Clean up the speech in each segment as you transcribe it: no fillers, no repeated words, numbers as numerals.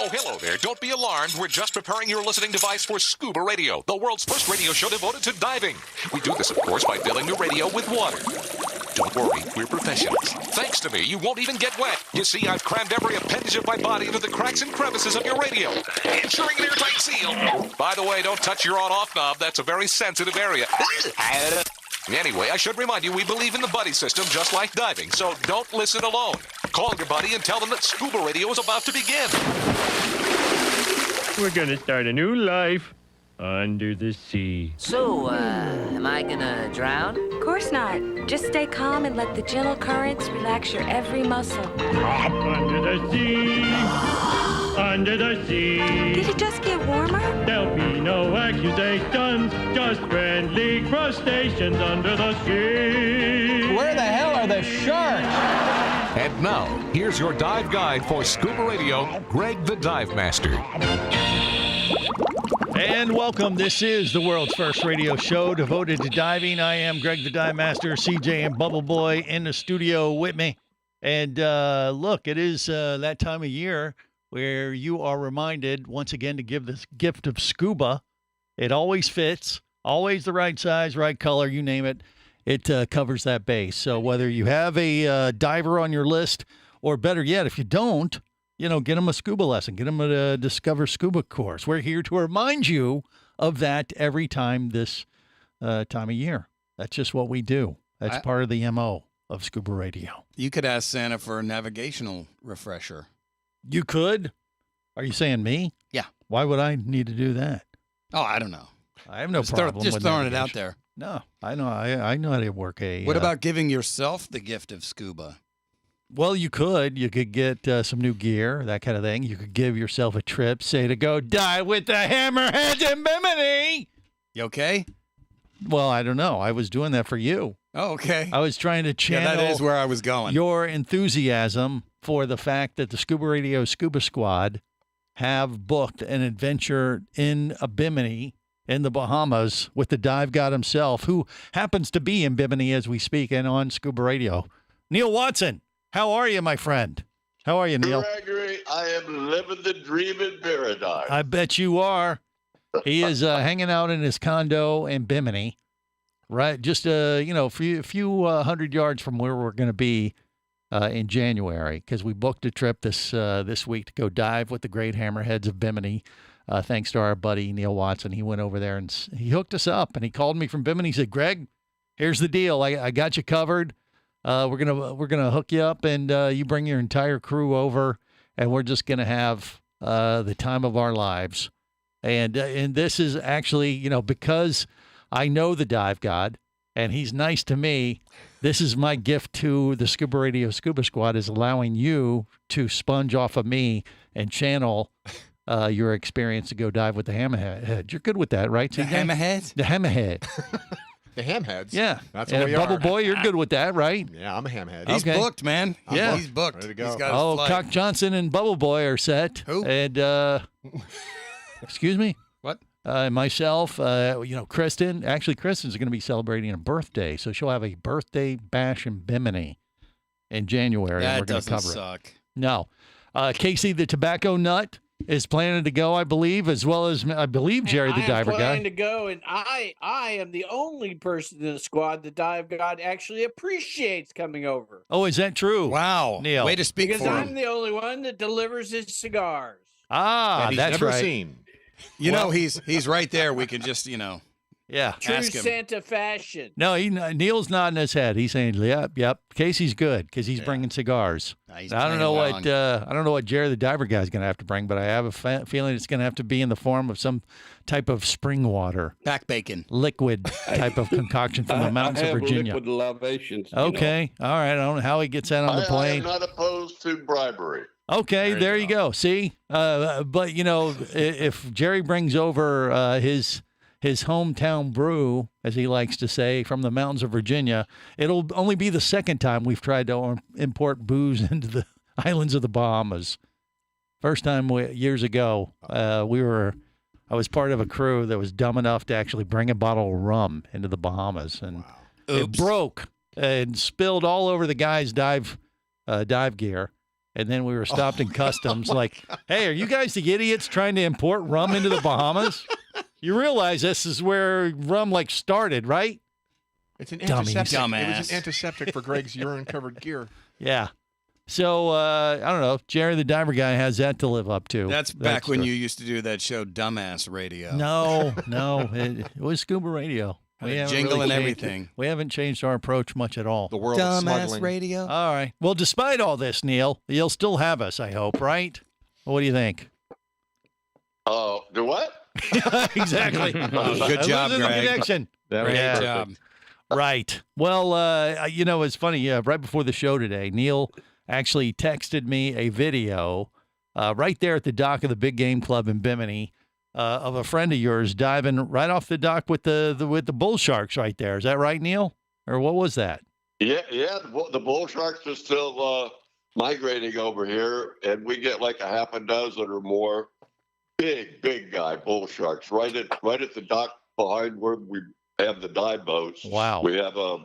Oh, hello there. Don't be alarmed. We're just preparing your listening device for ScubaRadio, the world's first radio show devoted to diving. We do this, of course, by filling your radio with water. Don't worry, we're professionals. Thanks to me, you won't even get wet. You see, I've crammed every appendage of my body into the cracks and crevices of your radio, ensuring an airtight seal. By the way, don't touch your on-off knob. That's a very sensitive area. Anyway, I should remind you, we believe in the buddy system just like diving, so don't listen alone. Call your buddy and tell them that ScubaRadio is about to begin. We're gonna start a new life under the sea. So, am I gonna drown? Of course not. Just stay calm and let the gentle currents relax your every muscle. Under the sea, under the sea. Did it just get warmer? There'll be no accusations, just friendly crustaceans under the sea. Where the hell are the sharks? And now, here's your dive guide for ScubaRadio, Greg the Dive Master. And welcome. This is the world's first radio show devoted to diving. I am Greg the Dive Master, CJ and Bubble Boy in the studio with me. And look, it is that time of year where you are reminded once again to give this gift of scuba. It always fits, always the right size, right color, you name it. It covers that base. So whether you have a diver on your list, or better yet, if you don't, get them a scuba lesson. Get them a Discover Scuba course. We're here to remind you of that every time this time of year. That's just what we do. That's part of the MO of ScubaRadio. You could ask Santa for a navigational refresher. You could? Are you saying me? Yeah. Why would I need to do that? Oh, I don't know. I have no problem just with throwing it navigation. out there. No, I know. I know how to work a... What about giving yourself the gift of scuba? Well, you could. You could get some new gear, that kind of thing. You could give yourself a trip, say to go dive with the hammerheads in Bimini. You okay? Well, I don't know. I was doing that for you. Oh, okay. I was trying to channel that is where I was going. Your enthusiasm for the fact that the ScubaRadio Scuba Squad have booked an adventure in Bimini in the Bahamas with the dive god himself, who happens to be in Bimini as we speak and on ScubaRadio. Neil Watson, how are you, my friend? How are you, Neil? Gregory, I am living the dream in paradise. I bet you are. He is hanging out in his condo in Bimini, right? Just a few hundred yards from where we're going to be in January, because we booked a trip this week to go dive with the great hammerheads of Bimini. Thanks to our buddy Neil Watson. He went over there and he hooked us up, and he called me from Bimini. He said, "Greg, here's the deal. I got you covered. We're gonna hook you up, and you bring your entire crew over, and we're just gonna have the time of our lives." And this is actually, because I know the dive god, and he's nice to me. This is my gift to the ScubaRadio Scuba Squad, is allowing you to sponge off of me and channel your experience to go dive with the hammerhead. You're good with that, right? The hammerhead? The hammerhead. The hamheads. Yeah. That's what we Bubble are. Boy, you're good with that, right? Yeah, I'm a hamhead. He's Okay. booked, man. Yeah. He's booked. Ready to go. He's got his flight. Cock Johnson and Bubble Boy are set. Who? And, excuse me? What? Myself, Kristen. Actually, Kristen's going to be celebrating a birthday, so she'll have a birthday bash in Bimini in January. and That we're going to doesn't cover suck. it. No. Casey, the tobacco nut, is planning to go, I believe, as well as, I believe, Jerry the diver I am guy. planning to go, and I am the only person in the squad the dive god actually appreciates coming over. Oh, is that true? Wow. Neil. Way to speak Because for I'm him. the only one that delivers his cigars. Ah, that he's that's never right. seen. He's right there. We can just, Yeah. True Ask him. Santa fashion. No, Neil's nodding his head. He's saying, "Yep." Casey's good because he's bringing cigars. he's I don't know playing what along. I don't know what Jerry the diver guy is going to have to bring, but I have a feeling it's going to have to be in the form of some type of spring water, Back bacon. liquid type of concoction from the mountains of Virginia. Liquid libations. Okay, all right. I don't know how he gets that on the I am plane. not opposed to bribery. Okay, there you go. See, but if Jerry brings over his hometown brew, as he likes to say, from the mountains of Virginia, it'll only be the second time we've tried to import booze into the islands of the Bahamas. First time years ago, I was part of a crew that was dumb enough to actually bring a bottle of rum into the Bahamas, and it broke and spilled all over the guy's dive gear. And then we were stopped in customs like, hey, are you guys the idiots trying to import rum into the Bahamas? You realize this is where rum like started, right? It's an Dummies. antiseptic. It was Dumbass. an antiseptic for Greg's urine-covered gear. Yeah. So, I don't know. Jerry the Diver Guy has that to live up to. That's back when you used to do that show, Dumbass Radio. No. It was Scuba Radio. Had a haven't jingle and changed- everything. We haven't changed our approach much at all. The world of Dumbass smuggling. Radio. All right. Well, despite all this, Neil, you'll still have us, I hope, right? What do you think? Do what? Exactly. Good job, Losing the Greg. connection. Great Yeah. job. Right. Well, it's funny. Right before the show today, Neil actually texted me a video right there at the dock of the Big Game Club in Bimini of a friend of yours diving right off the dock with the bull sharks right there. Is that right, Neil? Or what was that? Yeah. The bull sharks are still migrating over here, and we get like a half a dozen or more big guy bull sharks right at the dock behind where we have the dive boats. Wow. We have a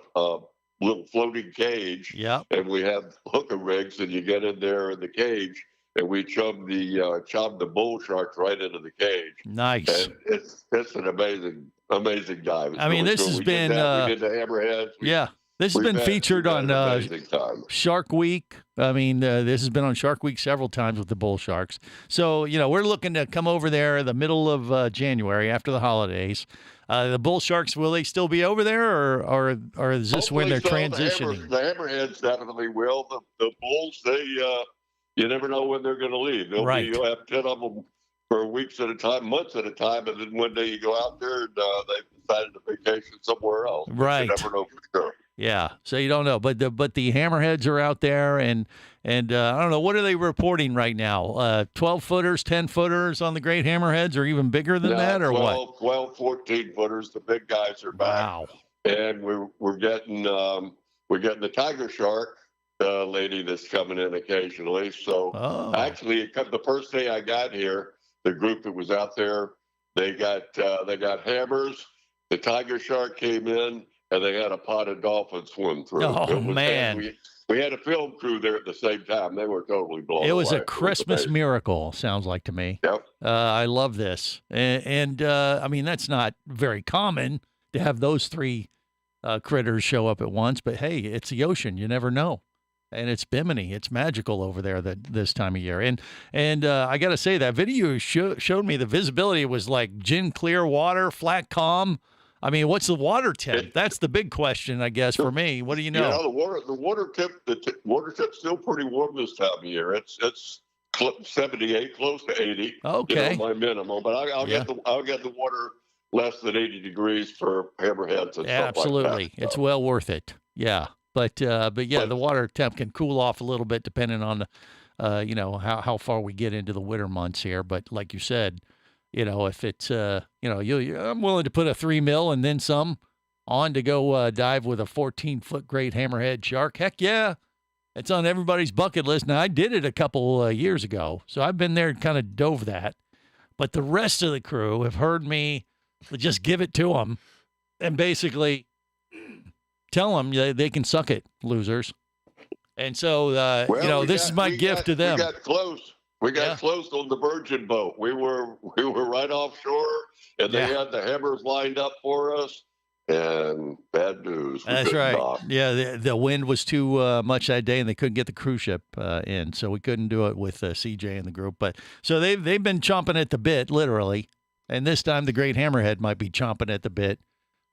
little floating cage. Yep. And we have hooker rigs, and you get in there in the cage, and we chum the bull sharks right into the cage. Nice. And it's an amazing dive. It's I mean, really this cool. has We been, did that. We did the hammerheads. Yeah. This has been featured on Shark Week. I mean, this has been on Shark Week several times with the bull sharks. So, we're looking to come over there in the middle of January after the holidays. The bull sharks, will they still be over there, or is this when they're transitioning? The hammerheads definitely will. The bulls, you never know when they're going to leave. You'll have 10 of them for weeks at a time, months at a time, and then one day you go out there and they've decided to vacation somewhere else. Right. You never know for sure. Yeah, so you don't know, but the hammerheads are out there, and I don't know, what are they reporting right now? 12 footers, 10 footers on the great hammerheads, or even bigger than that, or 12, 14 footers. The big guys are back. Wow. And we're getting the tiger shark lady that's coming in occasionally. So actually, the first day I got here, the group that was out there, they got hammers. The tiger shark came in, and they had a potted dolphin swim through. Oh, man. We had a film crew there at the same time. They were totally blown away. It was a Christmas miracle, sounds like to me. Yep. I love this. And I mean, that's not very common to have those three critters show up at once. But, hey, it's the ocean. You never know. And it's Bimini. It's magical over there this time of year. And I got to say, that video showed me the visibility was like gin clear water, flat calm. I mean, what's the water temp? That's the big question, I guess, for me. What do you know? Yeah, the water temp's still pretty warm this time of year. It's 78, close to 80. Okay. My minimum, but I'll get the water less than 80 degrees for hammerheads and stuff Absolutely. like that. It's well worth it. Yeah. But yeah, the water temp can cool off a little bit depending on, how far we get into the winter months here. But like you said, if it's, I'm willing to put a 3 mil and then some on to go dive with a 14-foot great hammerhead shark. Heck yeah. It's on everybody's bucket list. Now, I did it a couple years ago, so I've been there and kind of dove that. But the rest of the crew have heard me just give it to them and basically tell them they can suck it, losers. And so, this is my gift to them. We got close. We got close on the Virgin boat. We were right offshore, and they had the hammers lined up for us. And bad news. That's right. Yeah, the wind was too much that day, and they couldn't get the cruise ship in, so we couldn't do it with CJ and the group. But so they've been chomping at the bit, literally. And this time, the great hammerhead might be chomping at the bit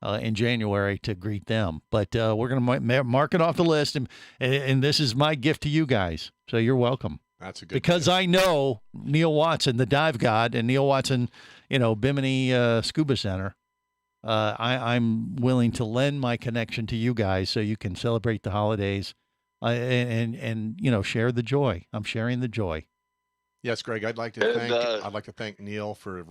in January to greet them. But we're going to mark it off the list, and this is my gift to you guys. So you're welcome. That's a good because gift. I know Neil Watson, the dive god, and Neil Watson, Bimini Scuba Center. I'm willing to lend my connection to you guys so you can celebrate the holidays and share the joy. I'm sharing the joy. Yes, Greg. I'd like to thank Neil for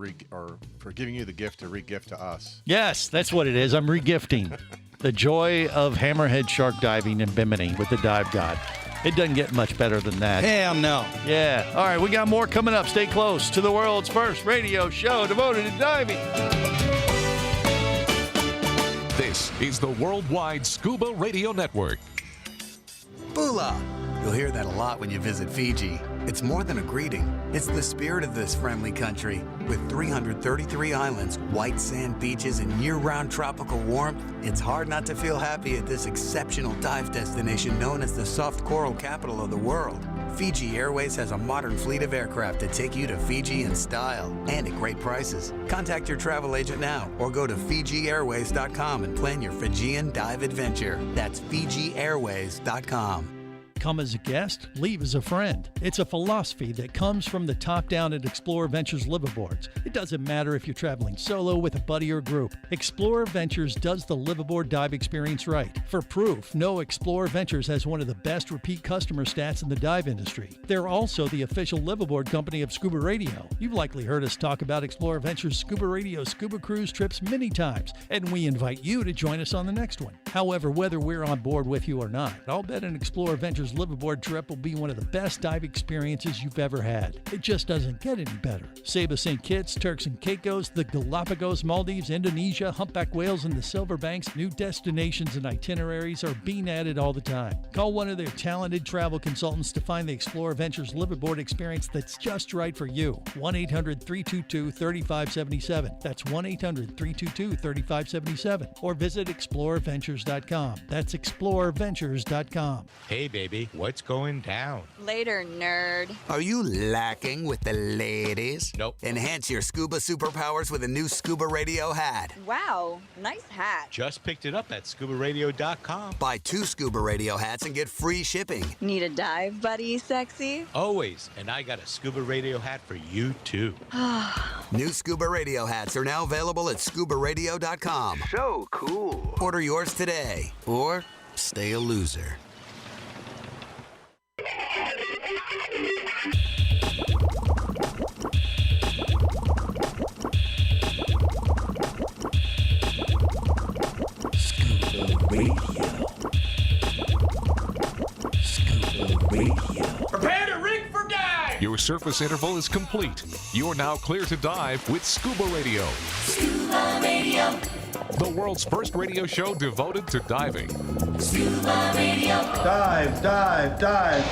giving you the gift to re-gift to us. Yes, that's what it is. I'm re-gifting the joy of hammerhead shark diving in Bimini with the dive god. It doesn't get much better than that. Hell no. Yeah. All right, we got more coming up. Stay close to the world's first radio show devoted to diving. This is the Worldwide Scuba Radio Network. Bula. You'll hear that a lot when you visit Fiji. It's more than a greeting. It's the spirit of this friendly country. With 333 islands, white sand beaches, and year-round tropical warmth, it's hard not to feel happy at this exceptional dive destination known as the soft coral capital of the world. Fiji Airways has a modern fleet of aircraft to take you to Fiji in style and at great prices. Contact your travel agent now or go to FijiAirways.com and plan your Fijian dive adventure. That's FijiAirways.com. Come as a guest, leave as a friend. It's a philosophy that comes from the top down at Explorer Ventures liveaboards. It doesn't matter if you're traveling solo, with a buddy, or group. Explorer Ventures does the liveaboard dive experience right. For proof, know Explorer Ventures has one of the best repeat customer stats in the dive industry. They're also the official liveaboard company of Scuba Radio. You've likely heard us talk about Explorer Ventures Scuba Radio scuba cruise trips many times, and we invite you to join us on the next one. However, whether we're on board with you or not, I'll bet an Explorer Ventures liveaboard trip will be one of the best dive experiences you've ever had. It just doesn't get any better. Saba St. Kitts, Turks and Caicos, the Galapagos, Maldives, Indonesia, humpback whales, and the Silver Banks, new destinations and itineraries are being added all the time. Call one of their talented travel consultants to find the Explorer Ventures liveaboard experience that's just right for you. 1-800-322-3577. That's 1-800-322-3577. Or visit explorerventures.com. That's explorerventures.com. Hey, baby, what's going down? Later, nerd. Are you lacking with the ladies? Nope. Enhance your scuba superpowers with a new Scuba Radio hat. Wow, nice hat. Just picked it up at ScubaRadio.com. Buy 2 Scuba Radio hats and get free shipping. Need a dive buddy, sexy? Always. And I got a Scuba Radio hat for you, too. New Scuba Radio hats are now available at ScubaRadio.com. So cool. Order yours today, or stay a loser. Scuba Radio. Scuba Radio. Prepare to rig for dive! Your surface interval is complete. You're now clear to dive with Scuba Radio. Scuba Radio. The world's first radio show devoted to diving. Scuba Radio. Dive, dive, dive.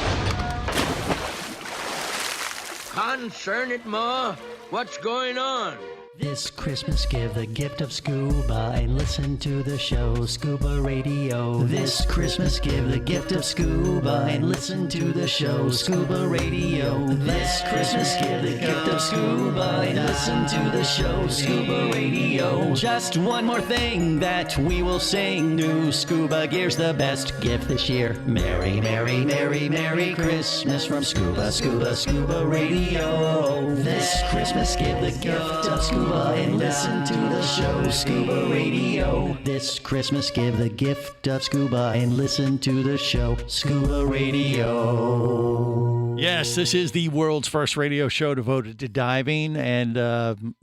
Concern it, Ma. What's going on? This Christmas, give the gift of scuba and listen to the show Scuba Radio. This Christmas, give the gift of scuba and listen to the show Scuba Radio. This Christmas, give the gift of scuba and listen to the show Scuba Radio. Just one more thing that we will sing. New scuba gear's the best gift this year. Merry, merry, merry, merry Christmas from Scuba, Scuba, Scuba Radio. This Christmas, give the gift of scuba and listen to the show Scuba Radio. This Christmas, give the gift of scuba and listen to the show Scuba Radio. Yes, this is the world's first radio show devoted to diving, and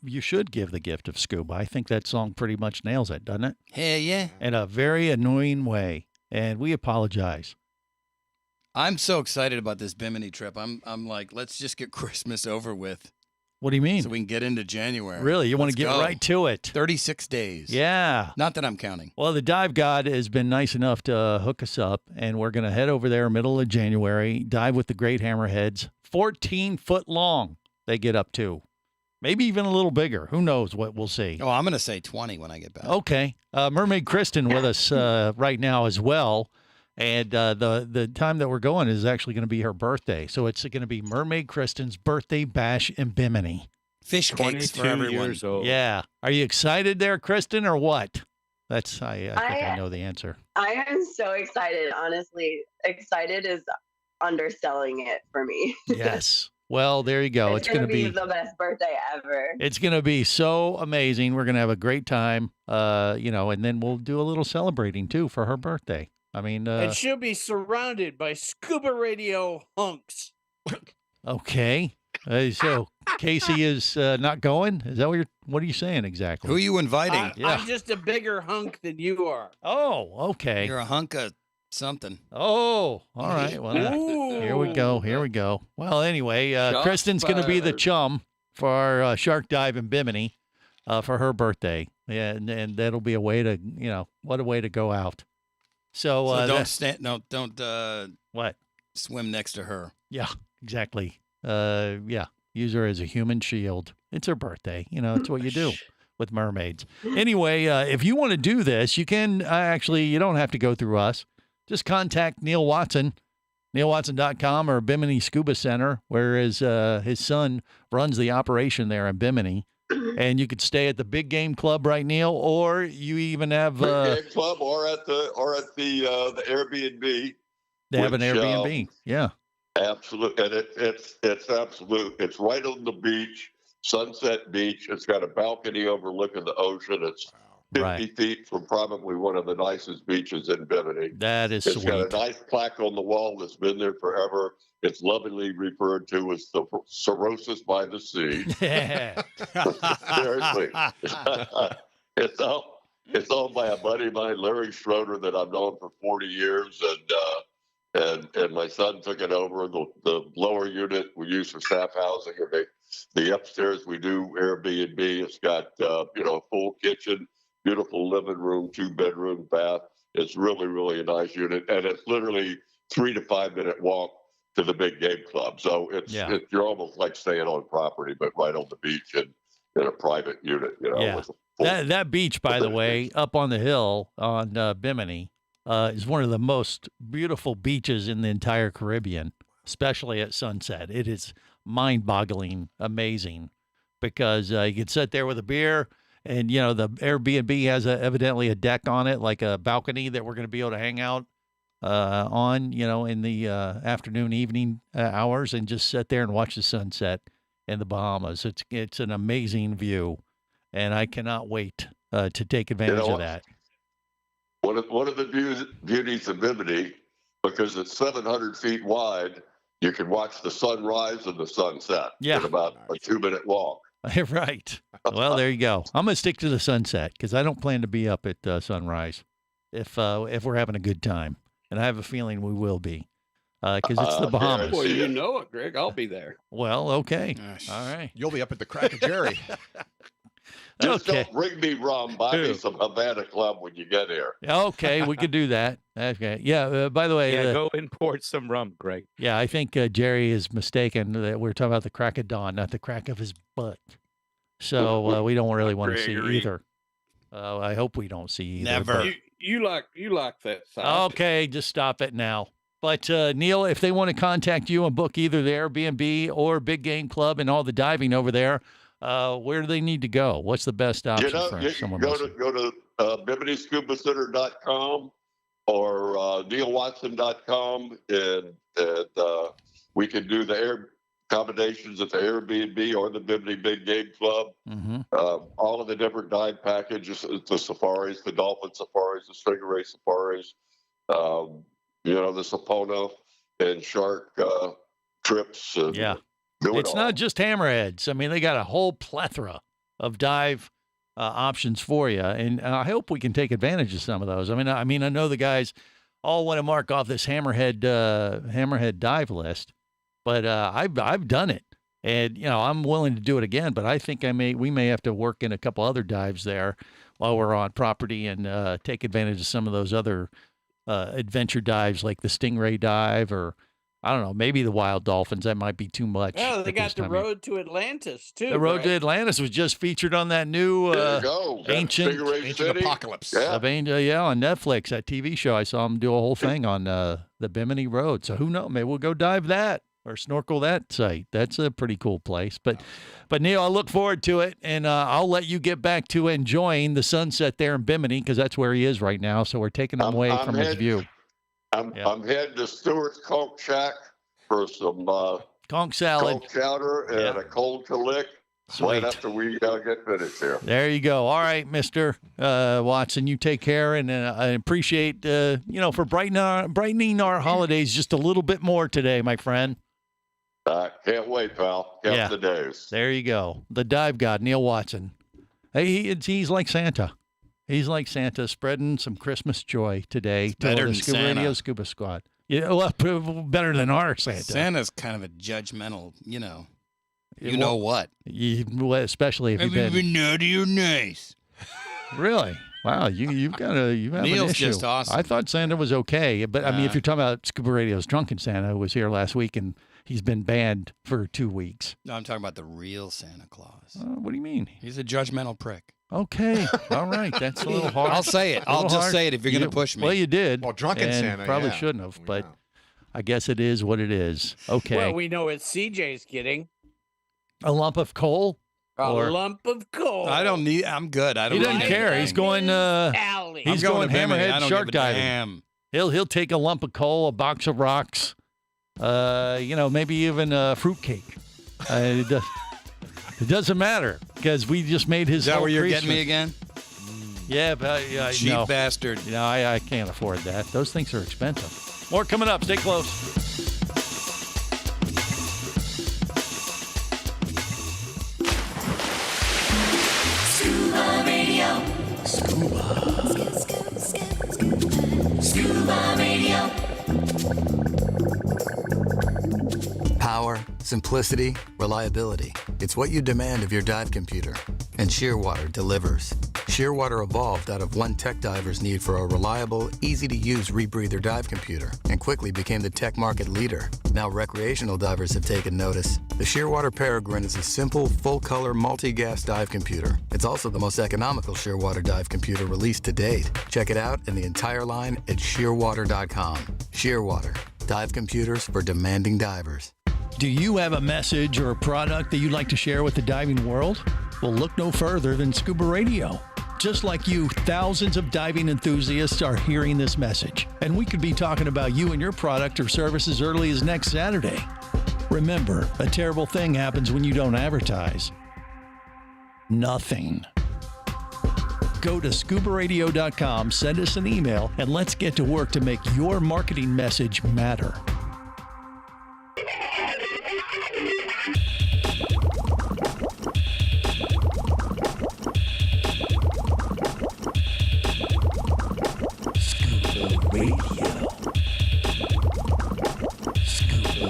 you should give the gift of scuba. I think that song pretty much nails it, doesn't it? Hell yeah. In a very annoying way, and we apologize. I'm so excited about this Bimini trip. I'm like, let's just get Christmas over with. What do you mean? So we can get into January. Really? You want to get right to it? 36 days. Yeah. Not that I'm counting. Well, the Dive God has been nice enough to hook us up, and we're going to head over there middle of January, dive with the great hammerheads. 14-foot long they get up to. Maybe even a little bigger. Who knows what we'll see. Oh, I'm going to say 20 when I get back. Okay. Mermaid Kristen with us right now as well. And the time that we're going is actually going to be her birthday. So it's going to be Mermaid Kristen's birthday bash in Bimini. Fish cakes for everyone. Years old. Yeah. Are you excited there, Kristen, or what? That's I think I know the answer. I am so excited. Honestly, excited is underselling it for me. Yes. Well, there you go. It's going to be the best birthday ever. It's going to be so amazing. We're going to have a great time, and then we'll do a little celebrating, too, for her birthday. I mean, and she'll be surrounded by Scuba Radio hunks. Okay. So Casey is not going? Is that what are you saying exactly? Who are you inviting? I'm just a bigger hunk than you are. Oh, okay. You're a hunk of something. Oh, all right. Well, here we go. Here we go. Well, anyway, Kristen's going to be the chum for our shark dive in Bimini for her birthday. Yeah, and that'll be a way to, what a way to go out. So don't stand. No, don't. What? swim next to her. Yeah, exactly. Yeah, use her as a human shield. It's her birthday. It's what you do with mermaids. Anyway, if you want to do this, you can actually, you don't have to go through us. Just contact Neil Watson, neilwatson.com or Bimini Scuba Center, where his son runs the operation there in Bimini. And you could stay at the Big Game Club, right, Neil? Or you even have Big Game Club or at the Airbnb. They have an Airbnb. Yeah. Absolutely. And it's absolute. It's right on the beach, Sunset Beach. It's got a balcony overlooking the ocean. It's 50 feet from probably one of the nicest beaches in Bimini. That is It's sweet. got a nice plaque on the wall that's been there forever. It's lovingly referred to as the cirrhosis by the sea. Yeah. Seriously. It's owned by a buddy of mine, Larry Schroeder, that I've known for 40 years. And my son took it over. The lower unit we use for staff housing. And the upstairs we do Airbnb. It's got, a full kitchen, beautiful living room, 2-bedroom bath. It's really, really a nice unit. And it's literally 3 to 5 minute walk to the Big Game Club. So you're almost like staying on property, but right on the beach and in a private unit, Yeah. That beach, by the way, up on the hill on Bimini, is one of the most beautiful beaches in the entire Caribbean, especially at sunset. It is mind-boggling, amazing, because you can sit there with a beer, and the Airbnb has evidently a deck on it, like a balcony that we're going to be able to hang out on, in the afternoon, evening hours, and just sit there and watch the sunset in the Bahamas. It's an amazing view, and I cannot wait to take advantage of that. One of the beauties of Bimini, because it's 700 feet wide, you can watch the sunrise and the sunset in about a 2-minute walk. Right. Well, there you go. I'm going to stick to the sunset because I don't plan to be up at sunrise if we're having a good time. And I have a feeling we will be because it's the Bahamas. Well, you know it, Greg. I'll be there. Well, okay. All right. You'll be up at the Crack of Jerry. Just don't bring me rum. Buy me some Havana Club when you get here. Okay, we could do that. Okay. Yeah, by the way. Go import some rum, Greg. Yeah, I think Jerry is mistaken that we're talking about the crack of dawn, not the crack of his butt. So we don't really want to see either. I hope we don't see either. Never. You like that side. Okay, just stop it now. But Neil, if they want to contact you and book either the Airbnb or Big Game Club and all the diving over there, where do they need to go? What's the best option for someone? Go to BiminiScubaCenter.com or NeilWatson.com, and we can do the accommodations at the Airbnb or the Bimini Big Game Club. Mm-hmm. All of the different dive packages, the safaris, the dolphin safaris, the stingray safaris, the Sapono and shark trips. Yeah. It's not just hammerheads. I mean, they got a whole plethora of dive options for you, and I hope we can take advantage of some of those. I mean, I know the guys all want to mark off this hammerhead dive list, but I've done it, and I'm willing to do it again. But I think we may have to work in a couple other dives there while we're on property and take advantage of some of those other adventure dives, like the stingray dive, or I don't know, maybe the wild dolphins. That might be too much. Well, they got the Road to Atlantis too. The Road to Atlantis was just featured on that new Ancient Apocalypse. on Netflix, that TV show. I saw them do a whole thing on the Bimini Road. So who knows? Maybe we'll go dive that or snorkel that site. That's a pretty cool place. But Neil, I look forward to it, and I'll let you get back to enjoying the sunset there in Bimini because that's where he is right now. So we're taking him away from his view. I'm heading to Stewart's Conch Shack for some conch salad, conch chowder, and a cold to lick. Right after we get finished here. There you go. All right, Mr. Watson, you take care, and I appreciate for brightening our holidays just a little bit more today, my friend. Can't wait, pal. Count the days. There you go. The dive god, Neil Watson. Hey, he's like Santa. He's like Santa, spreading some Christmas joy today to the Scuba Radio Scuba Squad. Yeah, well, better than our Santa. Santa's kind of a judgmental, you know what. Especially if you've been naughty or nice. Really? Wow, you have an Neil's issue. just awesome. I thought Santa was okay, but I mean, if you're talking about Scuba Radio's Drunken Santa, who was here last week and he's been banned for 2 weeks. No, I'm talking about the real Santa Claus. What do you mean? He's a judgmental prick. Okay, all right, that's a little hard. I'll say it. I'll just say it if you're going to push me. Well, you did. Well, Drunken and Santa, probably yeah. shouldn't have, but I guess it is what it is. Okay. Well, we know what CJ's getting. A lump of coal. A Or- lump of coal. I don't need. I'm good. I don't. He doesn't need care. anything. He's going. Alley. He's I'm going to Bimini. I hammerhead don't shark give a diving. damn. He'll take a lump of coal, a box of rocks, maybe even a fruitcake. It doesn't matter because we just made his. Is that whole where you're getting Christmas. me again? Yeah, but Cheap no. bastard. You know, I can't afford that. Those things are expensive. More coming up. Stay close. Scuba Radio. Scuba Radio. Power, simplicity, reliability. It's what you demand of your dive computer. And Shearwater delivers. Shearwater evolved out of one tech diver's need for a reliable, easy-to-use rebreather dive computer and quickly became the tech market leader. Now recreational divers have taken notice. The Shearwater Peregrine is a simple, full-color, multi-gas dive computer. It's also the most economical Shearwater dive computer released to date. Check it out and the entire line at shearwater.com. Shearwater, dive computers for demanding divers. Do you have a message or a product that you'd like to share with the diving world? Well, look no further than Scuba Radio. Just like you, thousands of diving enthusiasts are hearing this message, and we could be talking about you and your product or service as early as next Saturday. Remember, a terrible thing happens when you don't advertise. Nothing. Go to ScubaRadio.com, send us an email, and let's get to work to make your marketing message matter.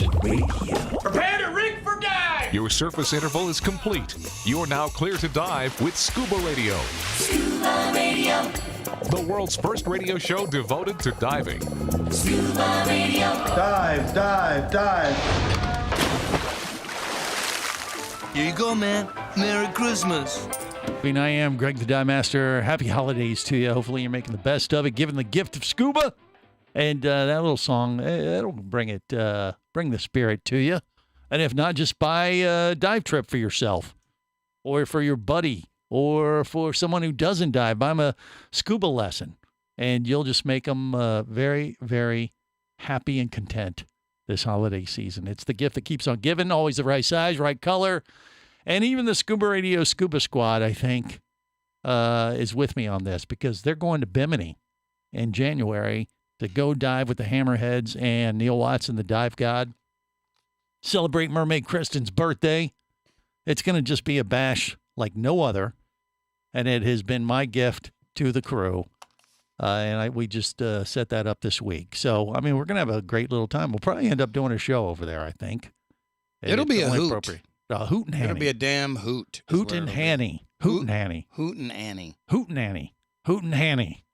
Prepare to rig for dive! Your surface interval is complete. You're now clear to dive with Scuba Radio. Scuba Radio. The world's first radio show devoted to diving. Scuba Radio. Dive, dive, dive. Here you go, man. Merry Christmas. I am Greg the Dive Master. Happy holidays to you. Hopefully you're making the best of it, giving the gift of scuba. And that little song, that'll bring the spirit to you. And if not, just buy a dive trip for yourself or for your buddy or for someone who doesn't dive. Buy them a scuba lesson, and you'll just make them very, very happy and content this holiday season. It's the gift that keeps on giving, always the right size, right color. And even the Scuba Radio Scuba Squad, I think, is with me on this because they're going to Bimini in January to go dive with the Hammerheads and Neil Watson, the dive god. Celebrate Mermaid Kristen's birthday. It's going to just be a bash like no other. And it has been my gift to the crew. We just set that up this week. So, I mean, we're going to have a great little time. We'll probably end up doing a show over there, I think. It'll be a hoot. Hoot and Hanny. It'll be a damn hoot. Hoot and Hanny. Hoot and Hanny. Hoot and Annie. Hoot and Annie. Hoot and Hanny.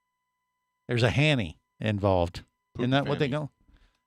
There's a Hanny involved. Isn't that what they go?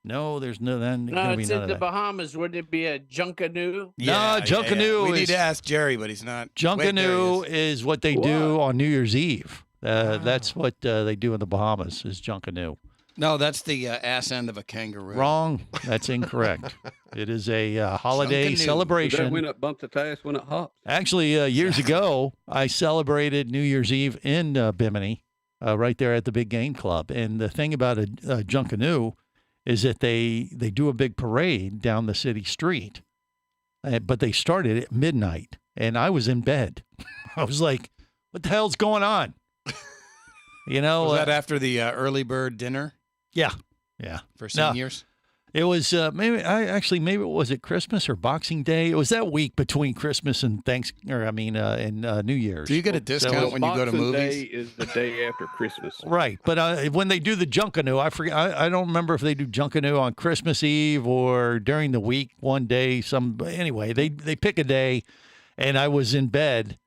No, there's no. Then No, be it's none in of the that. Bahamas. Wouldn't it be a Junkanoo? No, Junkanoo We need is- to ask Jerry, but he's not. Junkanoo Wait, there he is what they do on New Year's Eve. That's what they do in the Bahamas. Is Junkanoo. No, that's the ass end of a kangaroo. Wrong. That's incorrect. It is a holiday Junkanoo. celebration. When it bumps the tires, when it hops. Actually, years ago, I celebrated New Year's Eve in Bimini, right there at the Big Game Club. And the thing about a Junkanoo is that they do a big parade down the city street, but they started at midnight, and I was in bed. I was like, "What the hell's going on?" You know, Was that after the early bird dinner? Yeah. For No. seniors? It was maybe it was it Christmas or Boxing Day. It was that week between Christmas and New Year's. Do you get a discount when you go to Boxing movies? Day is the day after Christmas. Right, but when they do the Junkanoo, I forget. I don't remember if they do Junkanoo on Christmas Eve or during the week. One day, anyway, they pick a day, and I was in bed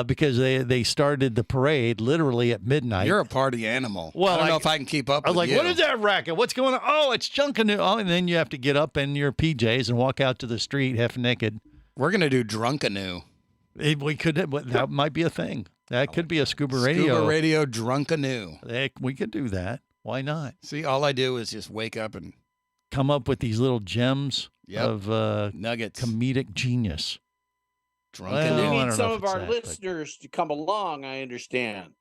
because they started the parade literally at midnight. You're a party animal. Well, I don't know if I can keep up I was with like, you. what is that racket? What's going on? Oh, it's Junkanoo. Oh, and then you have to get up in your PJs and walk out to the street half naked. We're going to do Drunkanoo. We could. That might be a thing. That could be a Scuba Radio. Scuba Radio Drunkanoo. We could do that. Why not? See, all I do is just wake up and come up with these little gems of nuggets, comedic genius. We need some of our listeners to come along, I understand.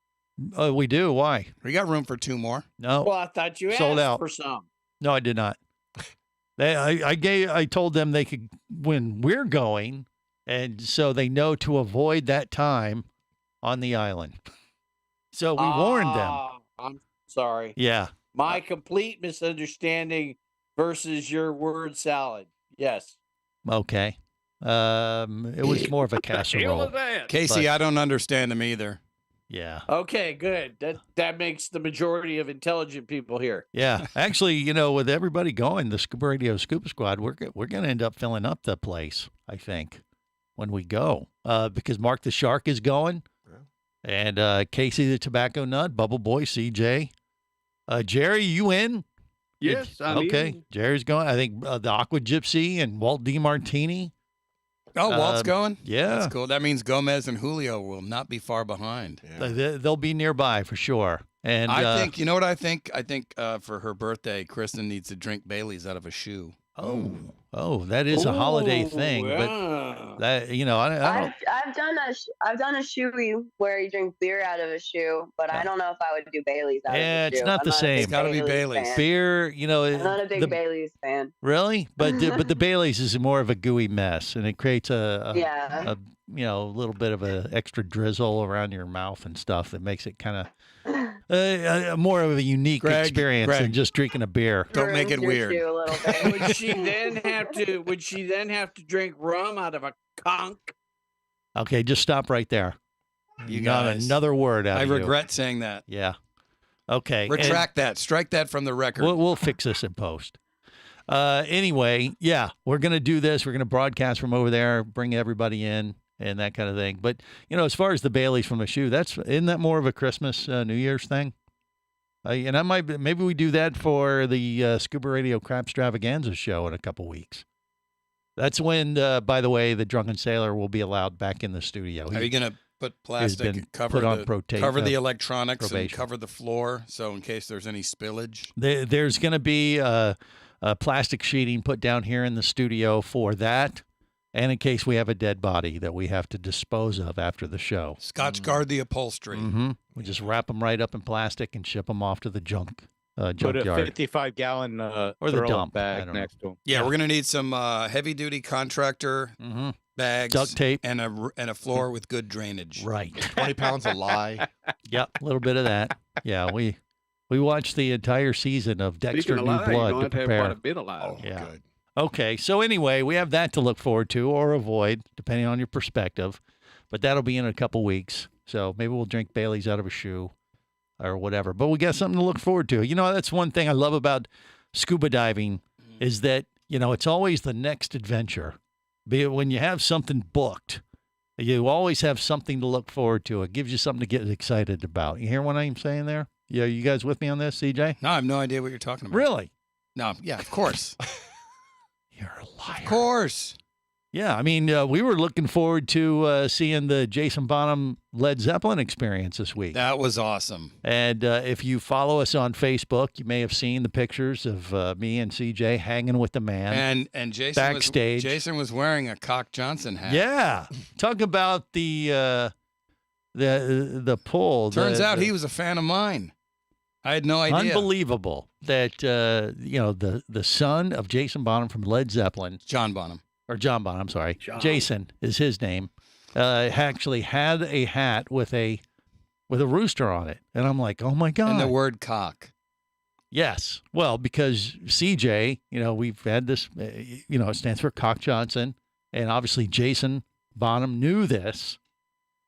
Oh, we do. Why? We got room for 2 more. No. Well, I thought you Sold asked out. for some. No, I did not. I told them they could when we're going, and so they know to avoid that time on the island. So we warned them. I'm sorry. Yeah. My complete misunderstanding versus your word salad. Yes. Okay. It was more of a casserole. Casey, I don't understand them either. Yeah. Okay, good. That makes the majority of intelligent people here. Yeah. Actually, with everybody going, the Scuba Radio Scuba Squad, we're going to end up filling up the place, I think, when we go. Because Mark the Shark is going. And Casey the Tobacco Nut, Bubble Boy, CJ. Jerry, you in? Yes, I'm okay. in. Jerry's going. I think the Aqua Gypsy and Walt D. Martini. Oh, Walt's going? Yeah. That's cool. That means Gomez and Julio will not be far behind. They'll be nearby for sure. And I think, you know what I think? I think for her birthday, Kristen needs to drink Bailey's out of a shoe. Oh, that is a holiday thing. Yeah. But that, I don't. I've done a shoey where you drink beer out of a shoe, but I don't know if I would do Bailey's out of a shoe. It's not I'm the same. It's It's gotta be Bailey's. fan. Beer, I'm not a big Bailey's fan. Really? But the Bailey's is more of a gooey mess, and it creates a little bit of a extra drizzle around your mouth and stuff that makes it kind of more of a unique experience than just drinking a beer. Don't make it weird. Would she then have to drink rum out of a conch? Okay, just stop right there. You Not guys. another word out I of you. regret saying that. Yeah. Okay. Retract that. Strike that from the record. We'll fix this in post. Anyway, yeah, we're going to do this. We're going to broadcast from over there, bring everybody in and that kind of thing. But, as far as the Baileys from the shoe, isn't that more of a Christmas, New Year's thing? And maybe we do that for the Scuba Radio Crap Extravaganza show in a couple weeks. That's when, by the way, the Drunken Sailor will be allowed back in the studio. Are you going to put plastic and cover the electronics and cover the floor so in case there's any spillage? There's going to be a plastic sheeting put down here in the studio for that, and in case we have a dead body that we have to dispose of after the show. Scotch guard the upholstery. Mm-hmm. We just wrap them right up in plastic and ship them off to the junkyard. Put a 55-gallon or the dump bag next to them. Yeah, we're gonna need some heavy-duty contractor bags, duct tape, and a floor with good drainage. Right, 20 pounds of lye. Yep, a little bit of that. Yeah, we watched the entire season of Dexter New Blood to prepare. Quite a bit of lye. Yeah. Good. Okay, so anyway, we have that to look forward to or avoid, depending on your perspective. But that'll be in a couple weeks. So maybe we'll drink Bailey's out of a shoe or whatever. But we got something to look forward to. That's one thing I love about scuba diving is that, it's always the next adventure. Be it when you have something booked, you always have something to look forward to. It gives you something to get excited about. You hear what I'm saying there? Yeah, you guys with me on this, CJ? No, I have no idea what you're talking about. Really? No, yeah, of course. You're a liar. Of course. Yeah, I mean, we were looking forward to seeing the Jason Bonham Led Zeppelin experience this week. That was awesome. And if you follow us on Facebook, you may have seen the pictures of me and CJ hanging with the man. And Jason backstage. Jason was wearing a Cock Johnson hat. Yeah, talk about the pull. Turns out he was a fan of mine. I had no idea. Unbelievable that the son of Jason Bonham from Led Zeppelin, John Bonham. Or John Bonham, I'm sorry. Jason is his name. Actually had a hat with a rooster on it. And I'm like, oh my God. And the word cock. Yes. Well, because CJ, we've had this, it stands for Cock Johnson. And obviously Jason Bonham knew this.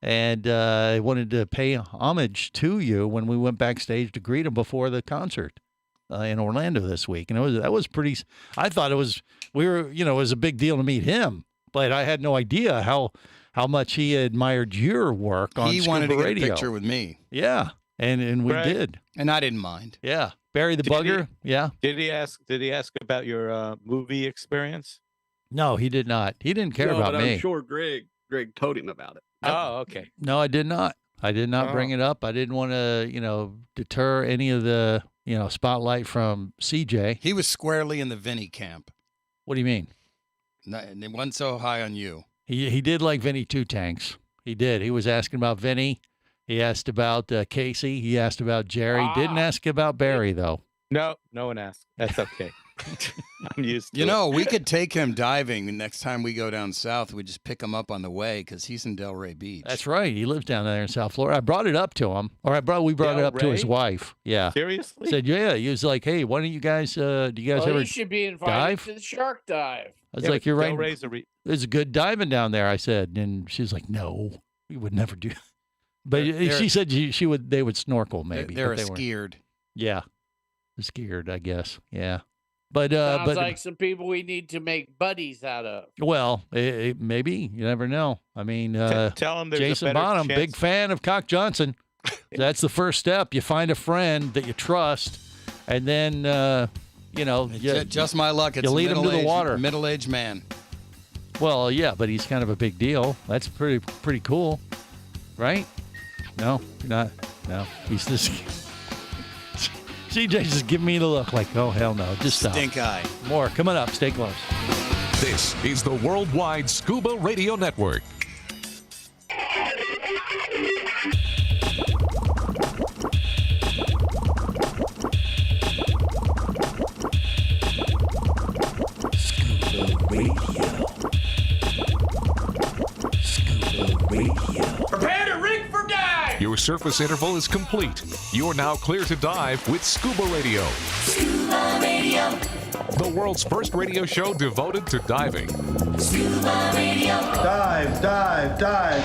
And I wanted to pay homage to you when we went backstage to greet him before the concert in Orlando this week. And that was pretty, I thought it was a big deal to meet him, but I had no idea how how much he admired your work on He wanted to Scuba get Radio. a picture with me. Yeah, and we did. And I didn't mind. Yeah. Barry the Bugger, yeah. Did he ask about your movie experience? No, he did not. He didn't care about but me. I'm sure Greg told him about it. Oh, okay. No, I did not. I did not bring it up. I didn't want to, deter any of the, spotlight from CJ. He was squarely in the Vinny camp. What do you mean? It wasn't so high on you. He did like Vinny Two Tanks. He did. He was asking about Vinny. He asked about Casey. He asked about Jerry. Didn't ask about Barry, though. No one asked. That's okay. I'm used to it. We could take him diving the next time we go down south. We just pick him up on the way because he's in Delray Beach. That's right. He lives down there in South Florida. I brought it up to him, or we brought it up to his wife. Yeah. Seriously? Said, yeah. He was like, hey, why don't you guys, do you guys ever He should be invited dive? to the shark dive. I was like, you're right. Delray's There's good diving down there, I said. And she's like, no, we would never do that. But she said they would snorkel maybe. They're but they scared. Yeah. They're scared, I guess. Yeah. But Sounds like some people we need to make buddies out of. Well, maybe. You never know. I mean, tell him there's Jason a better Bonham, chance. big fan of Cock Johnson. That's the first step. You find a friend that you trust, and then, just my luck. It's you lead him to the water. Middle-aged man. Well, yeah, but he's kind of a big deal. That's pretty cool, right? No, you're not. No, he's this. CJ's just giving me the look like, oh, hell no. Just stop. Stink eye. More coming up. Stay close. This is the Worldwide Scuba Radio Network. Scuba Radio. Scuba Radio. Prepare to rig for dive! Your surface interval is complete. You're now clear to dive with Scuba Radio. Scuba Radio. The world's first radio show devoted to diving. Scuba Radio. Dive, dive, dive.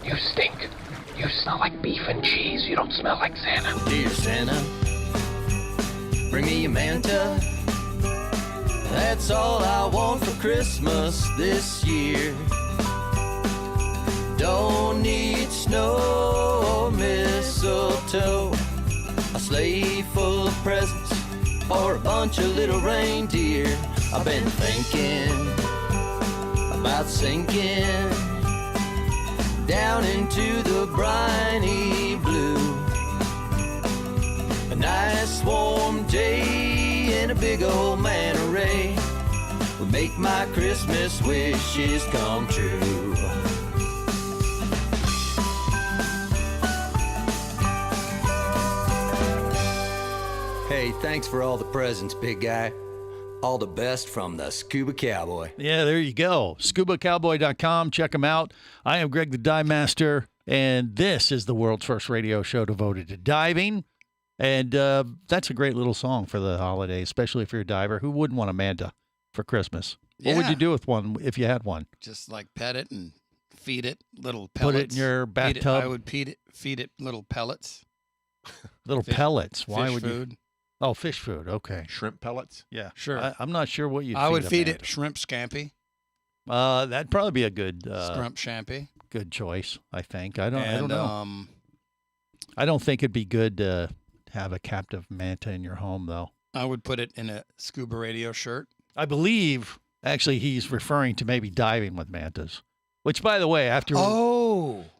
You stink. You smell like beef and cheese. You don't smell like Santa. Dear Santa, bring me a manta. That's all I want for Christmas this year. Don't need snow or mistletoe, a sleigh full of presents, or a bunch of little reindeer. I've been thinking about sinking down into the briny blue. A nice warm day and a big old manta ray would make my Christmas wishes come true. Hey, thanks for all the presents, big guy. All the best from the Scuba Cowboy. Yeah, there you go. ScubaCowboy.com. Check them out. I am Greg the Dive Master, and this is the world's first radio show devoted to diving. And that's a great little song for the holidays, especially if you're a diver. Who wouldn't want a manta for Christmas? Yeah. What would you do with one if you had one? Just like pet it and feed it little pellets. Put it in your bathtub? I would feed it little pellets. Little pellets? Why would food. you? Oh, fish food. Okay. Shrimp pellets? Yeah. Sure. I'm not sure what you'd I would feed it it shrimp scampi. That'd probably be a good shrimp scampi. Good choice, I think. I don't know. I don't think it'd be good to have a captive manta in your home, though. I would put it in a Scuba Radio shirt. I believe, actually, he's referring to maybe diving with mantas. Which, by the way, after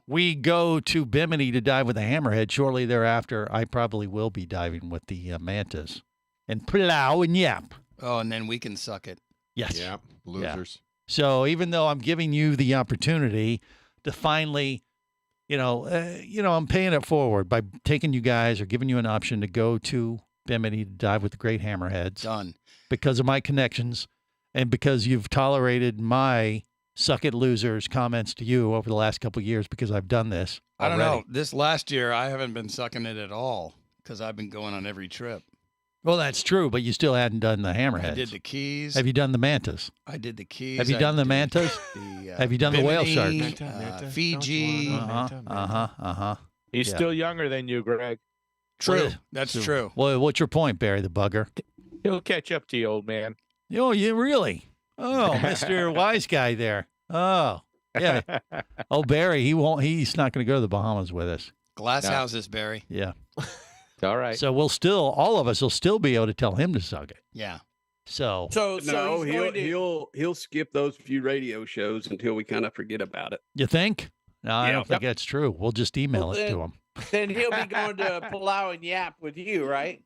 we go to Bimini to dive with the hammerhead, shortly thereafter, I probably will be diving with the mantas. And plow and yap. Oh, and then we can suck it. Yes. Yep, losers. Yeah. So even though I'm giving you the opportunity to finally, I'm paying it forward by taking you guys or giving you an option to go to Bimini to dive with the great hammerheads. Done. Because of my connections and because you've tolerated my suck it losers comments to you over the last couple of years because I've done this already. I don't know. This last year, I haven't been sucking it at all because I've been going on every trip. Well, that's true, but you still hadn't done the hammerheads. I did the keys. Have you done the mantas? I did the keys. Have you done the mantas? Have you done the whale shark? Fiji. He's still younger than you, Greg. True. That's true. Well, what's your point, Barry the Bugger? He'll catch up to you, old man. Oh, yeah, really? Oh, Mr. Wise Guy there. Oh, yeah. Oh, Barry, he's not going to go to the Bahamas with us. Glass houses, Barry. Yeah. All right. So all of us will still be able to tell him to suck it. Yeah. So no, he'll skip those few radio shows until we kind of forget about it. You think? No, I don't think that's true. We'll just email it to him. Then he'll be going to Palau and Yap with you, right?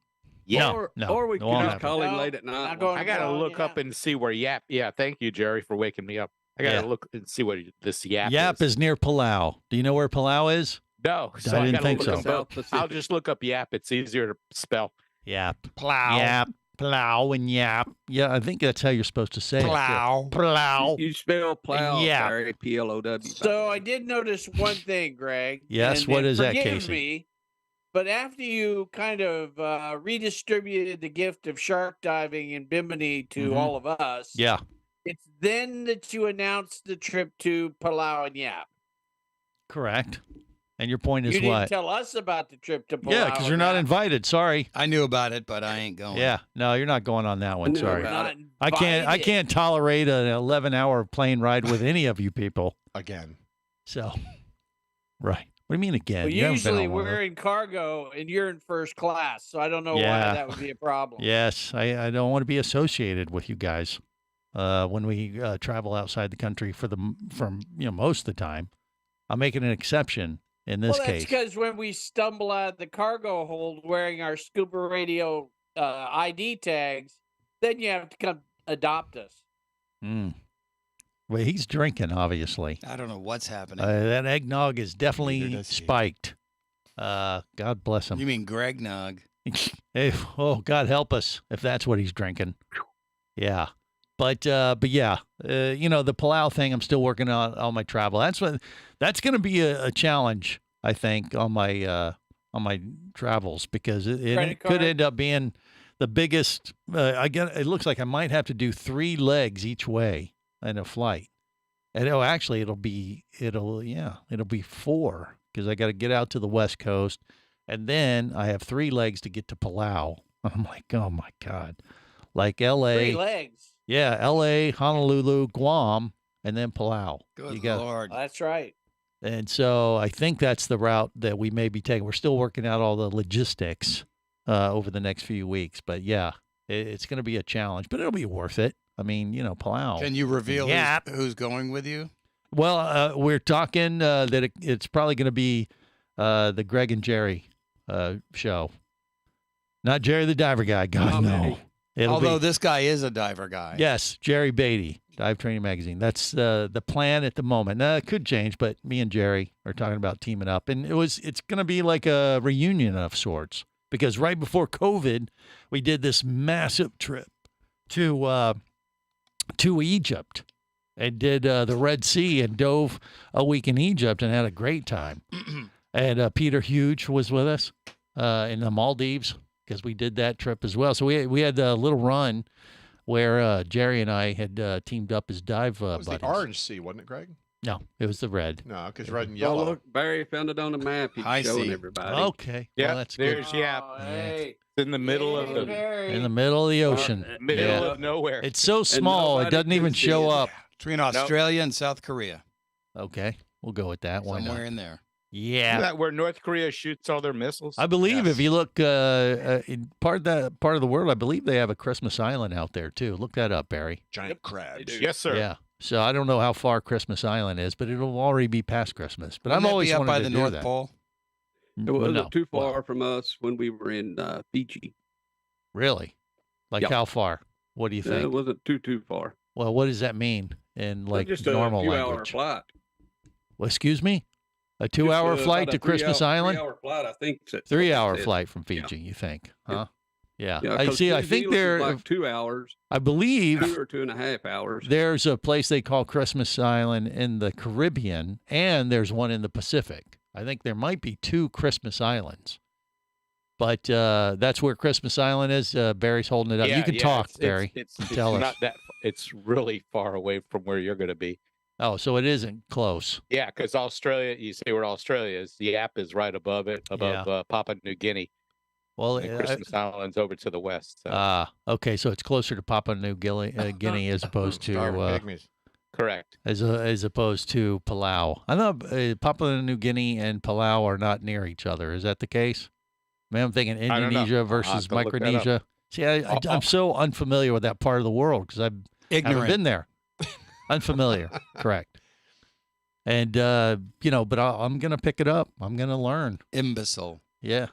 Yeah. Or we can just call him late at night. I got to look up and see where Yap. Yeah, thank you, Jerry, for waking me up. I got to look and see what this Yap is near Palau. Do you know where Palau is? No. So I didn't think so. I'll just look up Yap. It's easier to spell. Yap. Palau. Yap. Plow and Yap. Yeah, I think that's how you're supposed to say Plow. it. Plow. You spell plow, Yeah. Barry, P-L-O-W. So I did notice one thing, Greg. Yes, what is that, forgive Casey? Me, but after you kind of redistributed the gift of shark diving in Bimini to all of us, it's then that you announced the trip to Palau and Yap. Correct. And your point is you didn't what? tell us about the trip to Palau. Yeah, because you're not invited. Sorry. I knew about it, but I ain't going. Yeah, no, you're not going on that one. Sorry. Not I invited. can't tolerate an 11-hour plane ride with any of you people. Again. So, right. What do you mean again? Well, You haven't been usually on one of we're in cargo and you're in first class, so I don't know why that would be a problem. Yes, I don't want to be associated with you guys when we travel outside the country from most of the time. I'm making an exception in this Well, that's case. because when we stumble out of the cargo hold wearing our ScubaRadio ID tags, then you have to come adopt us. Well, he's drinking, obviously. I don't know what's happening. That eggnog is definitely spiked. God bless him. You mean Greg Nog? Hey, God help us if that's what he's drinking. Yeah. But yeah, the Palau thing, I'm still working on my travel. That's going to be a challenge, I think, on my travels because it could end up being the biggest. It looks like I might have to do 3 legs each way in a flight, and it'll be 4 because I got to get out to the West Coast, and then I have 3 legs to get to Palau. I'm like, oh my God, like L.A. 3 legs. Yeah, L.A., Honolulu, Guam, and then Palau. Good Lord. That's right. And so I think that's the route that we may be taking. We're still working out all the logistics over the next few weeks. But, yeah, it's going to be a challenge, but it'll be worth it. I mean, Palau. Can you reveal who's going with you? Well, we're talking that it's probably going to be the Greg and Jerry show. Not Jerry the Diver Guy. God, no. Although this guy is a diver guy. Yes, Jerry Beatty, Dive Training Magazine. That's the plan at the moment. Now, it could change, but me and Jerry are talking about teaming up. And it's going to be like a reunion of sorts because right before COVID, we did this massive trip to Egypt and did the Red Sea and dove a week in Egypt and had a great time. And Peter Huge was with us in the Maldives. Because we did that trip as well. So we had a little run where Jerry and I had teamed up as dive buddies. It was the Orange Sea, wasn't it, Greg? No, it was the red. No, because red and yellow. Oh, look, Barry found it on the map. He's showing everybody. Okay. Yeah, well, that's there's good. Yap. Hey. It's in the middle of the ocean. Middle of nowhere. It's so small, it doesn't even show up. Between Australia and South Korea. Okay, we'll go with that one. Somewhere in there. Yeah. Isn't that where North Korea shoots all their missiles? I believe if you look in part of the world, I believe they have a Christmas Island out there too. Look that up, Barry. Giant crabs. Yes, sir. Yeah. So I don't know how far Christmas Island is, but it'll already be past Christmas. But Wouldn't I've always that be wanted up by to the do North that. Pole. It wasn't No. too far from us when we were in Fiji. Really? Like how far? What do you think? It wasn't too far. Well, what does that mean in like just normal a few language? Hour flight. Well, excuse me? A 2-hour flight to Christmas Island? 3-hour flight, I think. 3-hour flight from Fiji, you think? Huh? Yeah. I think they're like 2 hours. I believe 2 or 2.5 hours. There's a place they call Christmas Island in the Caribbean, and there's one in the Pacific. I think there might be 2 Christmas Islands. But that's where Christmas Island is. Barry's holding it up. You can talk, Barry. Tell us. Not that. It's really far away from where you're going to be. Oh, so it isn't close. Yeah, because Australia, you say where Australia is. The Yap is right above it, above Papua New Guinea. Well, Christmas Island's over to the west. Okay, so it's closer to Papua New Guinea as opposed to pygmies. Correct. As opposed to Palau. I know Papua New Guinea and Palau are not near each other. Is that the case? I mean, I'm thinking Indonesia versus Micronesia. See, I'm so unfamiliar with that part of the world because I haven't been there. Unfamiliar, correct. And but I'm gonna pick it up. I'm gonna learn. Imbecile. Yeah.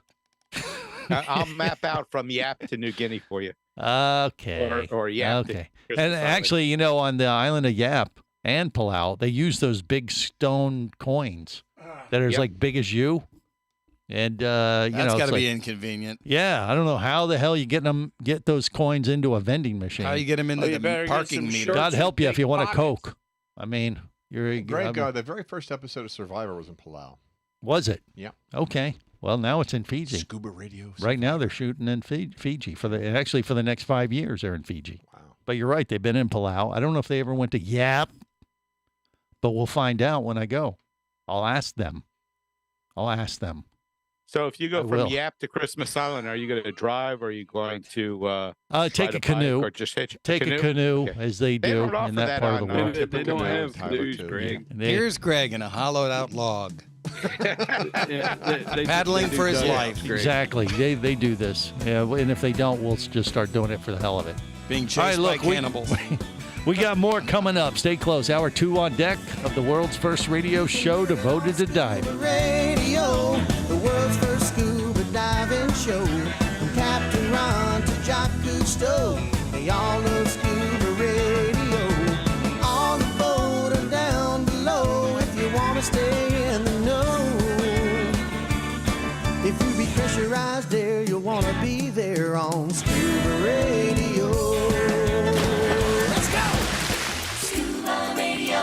I'll map out from Yap to New Guinea for you. Okay. Or Yap. Okay. And actually, on the island of Yap and Palau, they use those big stone coins that are like big as you. And that's got to be inconvenient. Yeah, I don't know how the hell you get those coins into a vending machine. How you get them into the parking meter? God help you if you want a Coke. I mean, you're Greg. The very first episode of Survivor was in Palau. Was it? Yeah. Okay. Well, now it's in Fiji. ScubaRadio. Right now they're shooting in Fiji for the next 5 years. They're in Fiji. Wow. But you're right. They've been in Palau. I don't know if they ever went to Yap, but we'll find out when I go. I'll ask them. So if you go from Yap to Christmas Island, are you going to drive, or are you going to take a canoe, or just hitch take a canoe as they do in that part of the world? They don't have canoes, Greg. Here's Greg in a hollowed-out log. They paddling for his life. Exactly. They do this. Yeah, and if they don't, we'll just start doing it for the hell of it. Being chased by cannibals. We got more coming up. Stay close. Hour 2 on deck of the world's first radio show devoted to diving. Radio, the world's first scuba diving show. From Captain Ron to Jock Cousteau, they all love Scuba Radio. On the boat or down below, if you want to stay in the know. If you be pressurized there, you'll want to be there on Scuba Radio.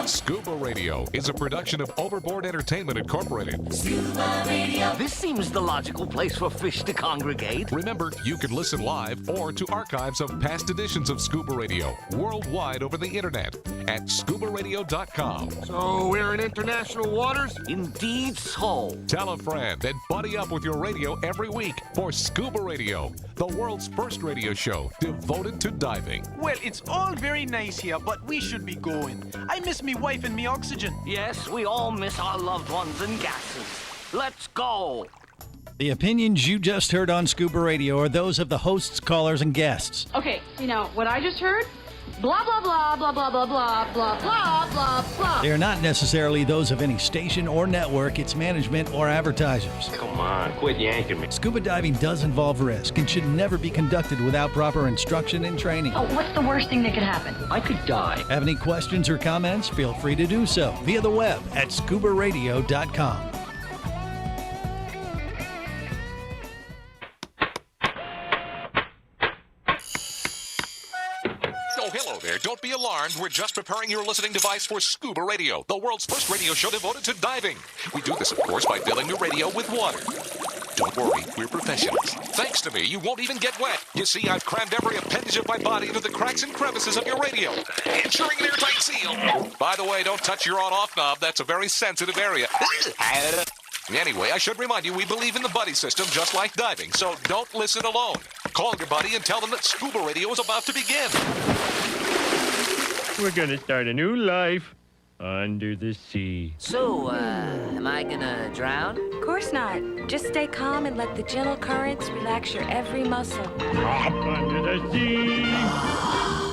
Scuba Radio is a production of Overboard Entertainment Incorporated. Scuba Radio. This seems the logical place for fish to congregate. Remember, you can listen live or to archives of past editions of Scuba Radio worldwide over the internet at ScubaRadio.com. So we're in international waters? Indeed so. Tell a friend and buddy up with your radio every week for Scuba Radio, the world's first radio show devoted to diving. Well, it's all very nice here, but we should be going. I miss me wife and me oxygen. Yes, we all miss our loved ones and gases. Let's go. The opinions you just heard on Scuba Radio are those of the hosts, callers, and guests. Okay, what I just heard? Blah, blah, blah, blah, blah, blah, blah, blah, blah, blah, blah. They are not necessarily those of any station or network, its management, or advertisers. Come on, quit yanking me. Scuba diving does involve risk and should never be conducted without proper instruction and training. Oh, what's the worst thing that could happen? I could die. Have any questions or comments? Feel free to do so via the web at ScubaRadio.com. Hello there. Don't be alarmed. We're just preparing your listening device for Scuba Radio, the world's first radio show devoted to diving. We do this, of course, by filling your radio with water. Don't worry, we're professionals. Thanks to me, you won't even get wet. You see, I've crammed every appendage of my body into the cracks and crevices of your radio, ensuring an airtight seal. By the way, don't touch your on-off knob. That's a very sensitive area. Anyway, I should remind you, we believe in the buddy system just like diving, so don't listen alone. Call your buddy and tell them that Scuba Radio is about to begin. We're gonna start a new life under the sea. So, am I gonna drown? Of course not. Just stay calm and let the gentle currents relax your every muscle. Under the sea.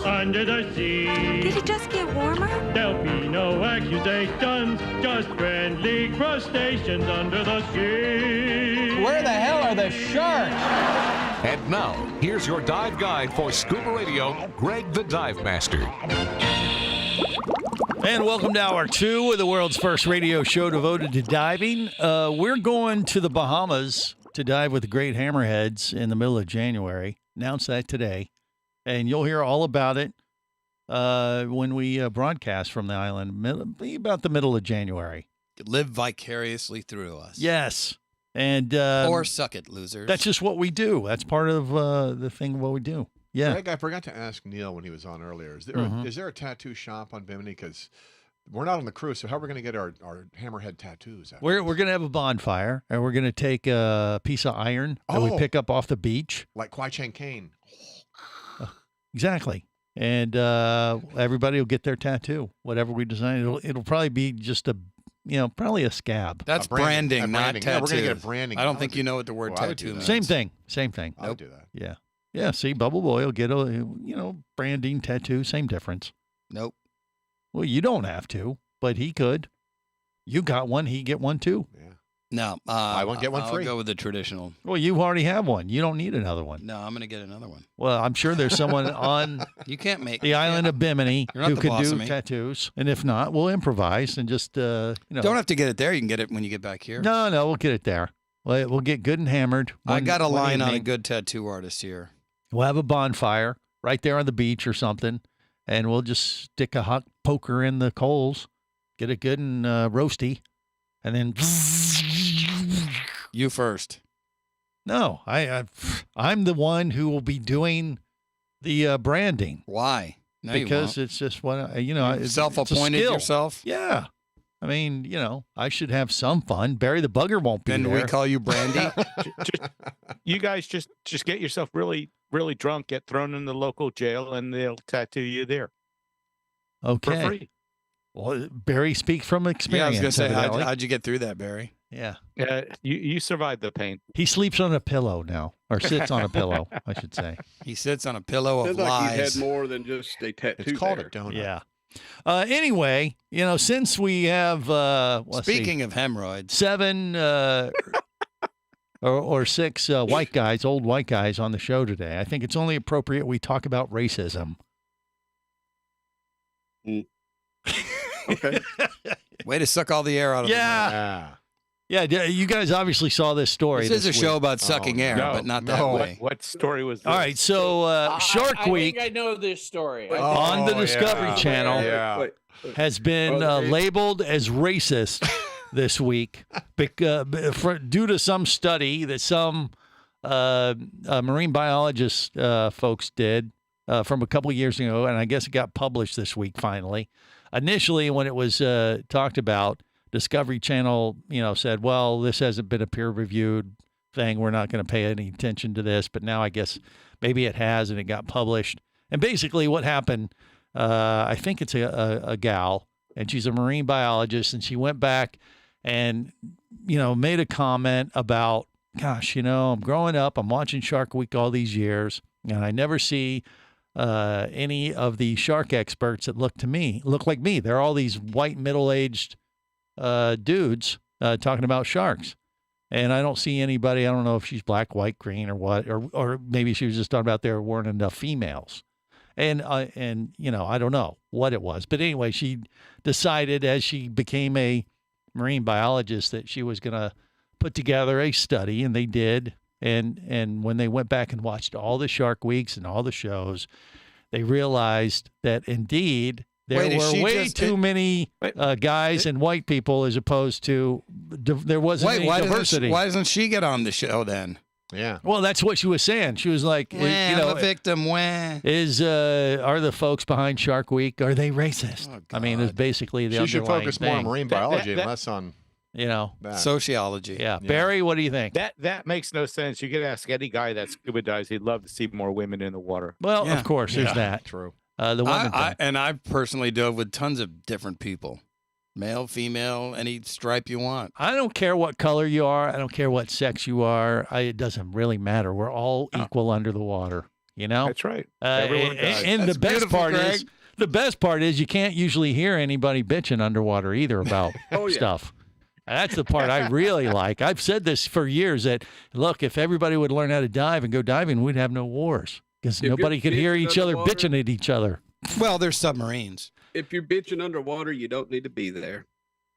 Under the sea. Did it just get warmer? There'll be no accusations, just friendly crustaceans under the sea. Where the hell are the sharks? And now, here's your dive guide for Scuba Radio, Greg the Dive Master. And welcome to Hour 2 of the world's first radio show devoted to diving. We're going to the Bahamas to dive with the great hammerheads in the middle of January. Announced that today. And you'll hear all about it when we broadcast from the island, about the middle of January. Live vicariously through us. Yes. And or suck it, losers. That's just what we do. That's part of the thing what we do. Yeah. Greg, I forgot to ask Neil when he was on earlier. Is there a tattoo shop on Bimini? Because We're not on the cruise, so how are we going to get our hammerhead tattoos? We're going to have a bonfire, and we're going to take a piece of iron that we pick up off the beach. Like Kwai Chang Caine. Exactly. And everybody will get their tattoo, whatever we design. It'll probably be just probably a scab. That's branding, not tattoo. Yeah, we're going to get a branding. I don't think you know what the word tattoo means. Same thing. I'll do that. Yeah. Yeah, see, Bubble Boy will get a, branding tattoo, same difference. Nope. Well, you don't have to, but he could. You got one, he get one too. Yeah. No, I won't get one free. I'll go with the traditional. Well, you already have one. You don't need another one. No, I'm going to get another one. Well, I'm sure there's someone on you can't make the island of Bimini who could do me. tattoos. And if not, we'll improvise and just, Don't have to get it there. You can get it when you get back here. No, we'll get it there. We'll get good and hammered. I got a line on a good tattoo artist here. We'll have a bonfire right there on the beach or something, and we'll just stick a hot poker in the coals, get it good and roasty, and then... You first. No, I'm the one who will be doing the branding. Why? No, because it's just what it's self-appointed yourself. Yeah, I mean, I should have some fun. Barry the Bugger won't be there. Then we call you Brandy. You guys just get yourself really, really drunk, get thrown in the local jail, and they'll tattoo you there. Okay. For free. Well, Barry, speak from experience. Yeah, I was going to say, how'd you get through that, Barry? Yeah. You survived the pain. He sleeps on a pillow now, or sits on a pillow, I should say. He sits on a pillow of lies. Like he had more than just a tattoo. It's called a donut. Yeah. Anyway, since we have speaking of hemorrhoids, 7 or 6 white guys, old white guys on the show today, I think it's only appropriate we talk about racism. Okay. Way to suck all the air out of Yeah, you guys obviously saw this story. This is a show about sucking air, but not that way. What story was this? All right, so Shark Week. I think I know this story. On the Discovery Channel has been labeled as racist this week due to some study that some marine biologist folks did from a couple of years ago, and I guess it got published this week finally. Initially, when it was talked about, Discovery Channel, said, well, this hasn't been a peer-reviewed thing. We're not going to pay any attention to this. But now I guess maybe it has, and it got published. And basically what happened, I think it's a gal, and she's a marine biologist, and she went back and, made a comment about, gosh, I'm growing up, I'm watching Shark Week all these years, and I never see any of the shark experts that look like me. They're all these white middle-aged dudes talking about sharks, and I don't see anybody. I don't know if she's black, white, green, or what, or maybe she was just talking about there weren't enough females, and I don't know what it was, but anyway, she decided as she became a marine biologist that she was going to put together a study, and they did. And when they went back and watched all the Shark Weeks and all the shows, they realized that indeed there were way too many guys and white people as opposed to there wasn't any diversity. Why doesn't she get on the show then? Yeah. Well, that's what she was saying. She was like, I'm a victim. Are the folks behind Shark Week, are they racist? Oh, I mean, it's basically the she should focus thing. more on marine biology and less on sociology. Yeah. Barry, what do you think? That makes no sense. You could ask any guy that scuba dives. He'd love to see more women in the water. Well, of course, there's that. True. The women and I personally dove with tons of different people. Male, female, any stripe you want. I don't care what color you are. I don't care what sex you are. It doesn't really matter. We're all equal under the water. That's right. Everyone does. And the best part is you can't usually hear anybody bitching underwater either about stuff. That's the part I really like. I've said this for years that, look, if everybody would learn how to dive and go diving, we'd have no wars because nobody could hear each other bitching at each other. Well, there's submarines. If you're bitching underwater, you don't need to be there.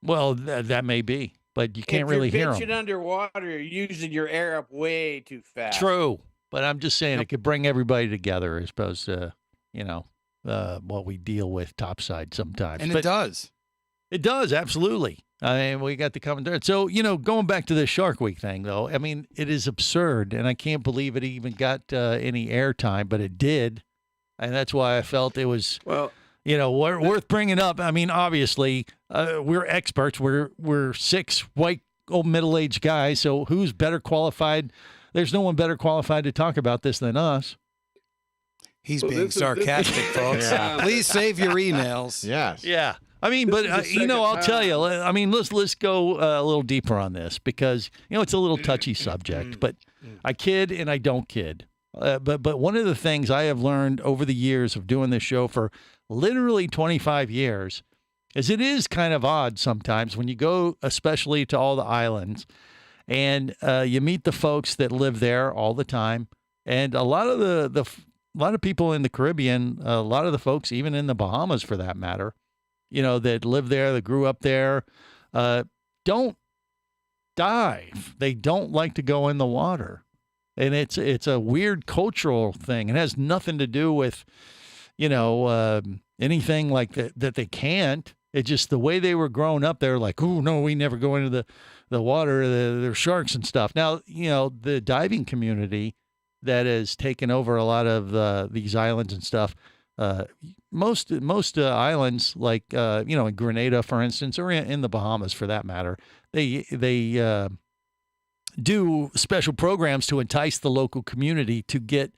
Well, that may be, but you can't really hear them. If you're bitching underwater, you're using your air up way too fast. True, but I'm just saying it could bring everybody together as opposed to, what we deal with topside sometimes. And it does. It does, absolutely. I mean, we got the commentary. So, going back to the Shark Week thing, though, I mean, it is absurd, and I can't believe it even got any airtime, but it did. And that's why I felt it was, worth bringing up. I mean, obviously, we're experts. We're 6 white, old, middle-aged guys. So who's better qualified? There's no one better qualified to talk about this than us. He's being sarcastic, folks. Yeah. Please save your emails. Yes. Yeah. I mean, but I'll tell you. I mean, let's go a little deeper on this because it's a little touchy subject. But I kid and I don't kid. But one of the things I have learned over the years of doing this show for literally 25 years is it is kind of odd sometimes when you go, especially to all the islands, and you meet the folks that live there all the time, and a lot of a lot of people in the Caribbean, a lot of the folks, even in the Bahamas for that matter, that live there, that grew up there, don't dive. They don't like to go in the water. And it's a weird cultural thing. It has nothing to do with, anything like that they can't. It's just the way they were growing up. They're like, oh, no, we never go into the water. There's sharks and stuff. Now, the diving community that has taken over a lot of these islands and stuff. Most islands, like in Grenada, for instance, or in the Bahamas, for that matter, they do special programs to entice the local community to get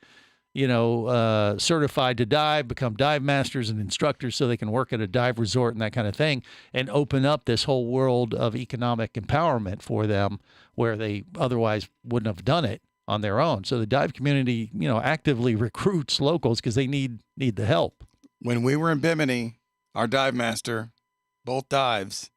certified to dive, become dive masters and instructors, so they can work at a dive resort and that kind of thing, and open up this whole world of economic empowerment for them, where they otherwise wouldn't have done it on their own. So the dive community, actively recruits locals because they need the help. When we were in Bimini, our dive master, both dives,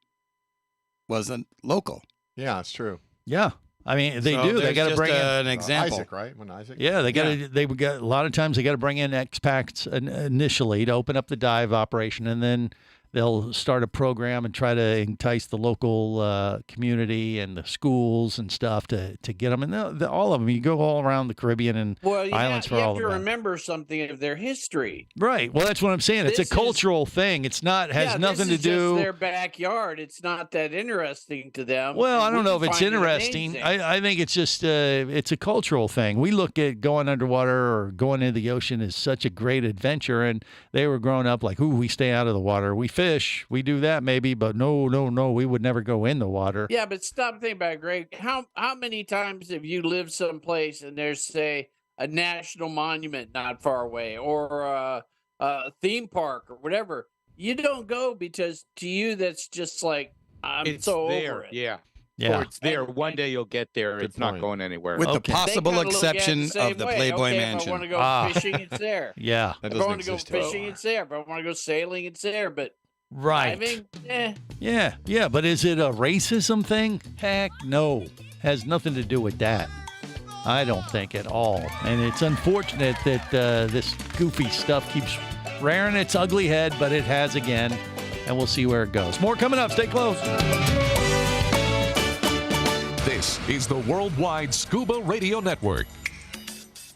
wasn't local. Yeah, it's true. Yeah. I mean, they do. They got to bring in an example. Isaac, right? When Isaac. Yeah, they got to. They got a lot of times. They got to bring in expats initially to open up the dive operation, and then they'll start a program and try to entice the local community and the schools and stuff to get them. And all of them, you go all around the Caribbean and islands for all of them. You have to remember something of their history. Right. Well, that's what I'm saying. It's a cultural thing. It's not has nothing to do. Just their backyard. It's not that interesting to them. Well, I don't know if it's interesting. I think it's just it's a cultural thing. We look at going underwater or going into the ocean as such a great adventure, and they were growing up like, ooh, we stay out of the water. We fish, we do that maybe, but no, we would never go in the water. Yeah, but stop thinking about it, Greg. How many times have you lived someplace and there's, say, a national monument not far away, or a theme park or whatever? You don't go because to you that's just like, it's so there. over it. Yeah. Yeah. Or it's there. One day you'll get there. It's not going anywhere. With the possible exception of the Playboy Mansion. If I want to go fishing, it's there. Yeah. That if I want to go exist fishing, it's there. If I want to go sailing, it's there. But right. diving, Yeah. But is it a racism thing? Heck no. Has nothing to do with that. I don't think at all. And it's unfortunate that this goofy stuff keeps rearing its ugly head, but it has again. And we'll see where it goes. More coming up. Stay close. This is the Worldwide Scuba Radio Network.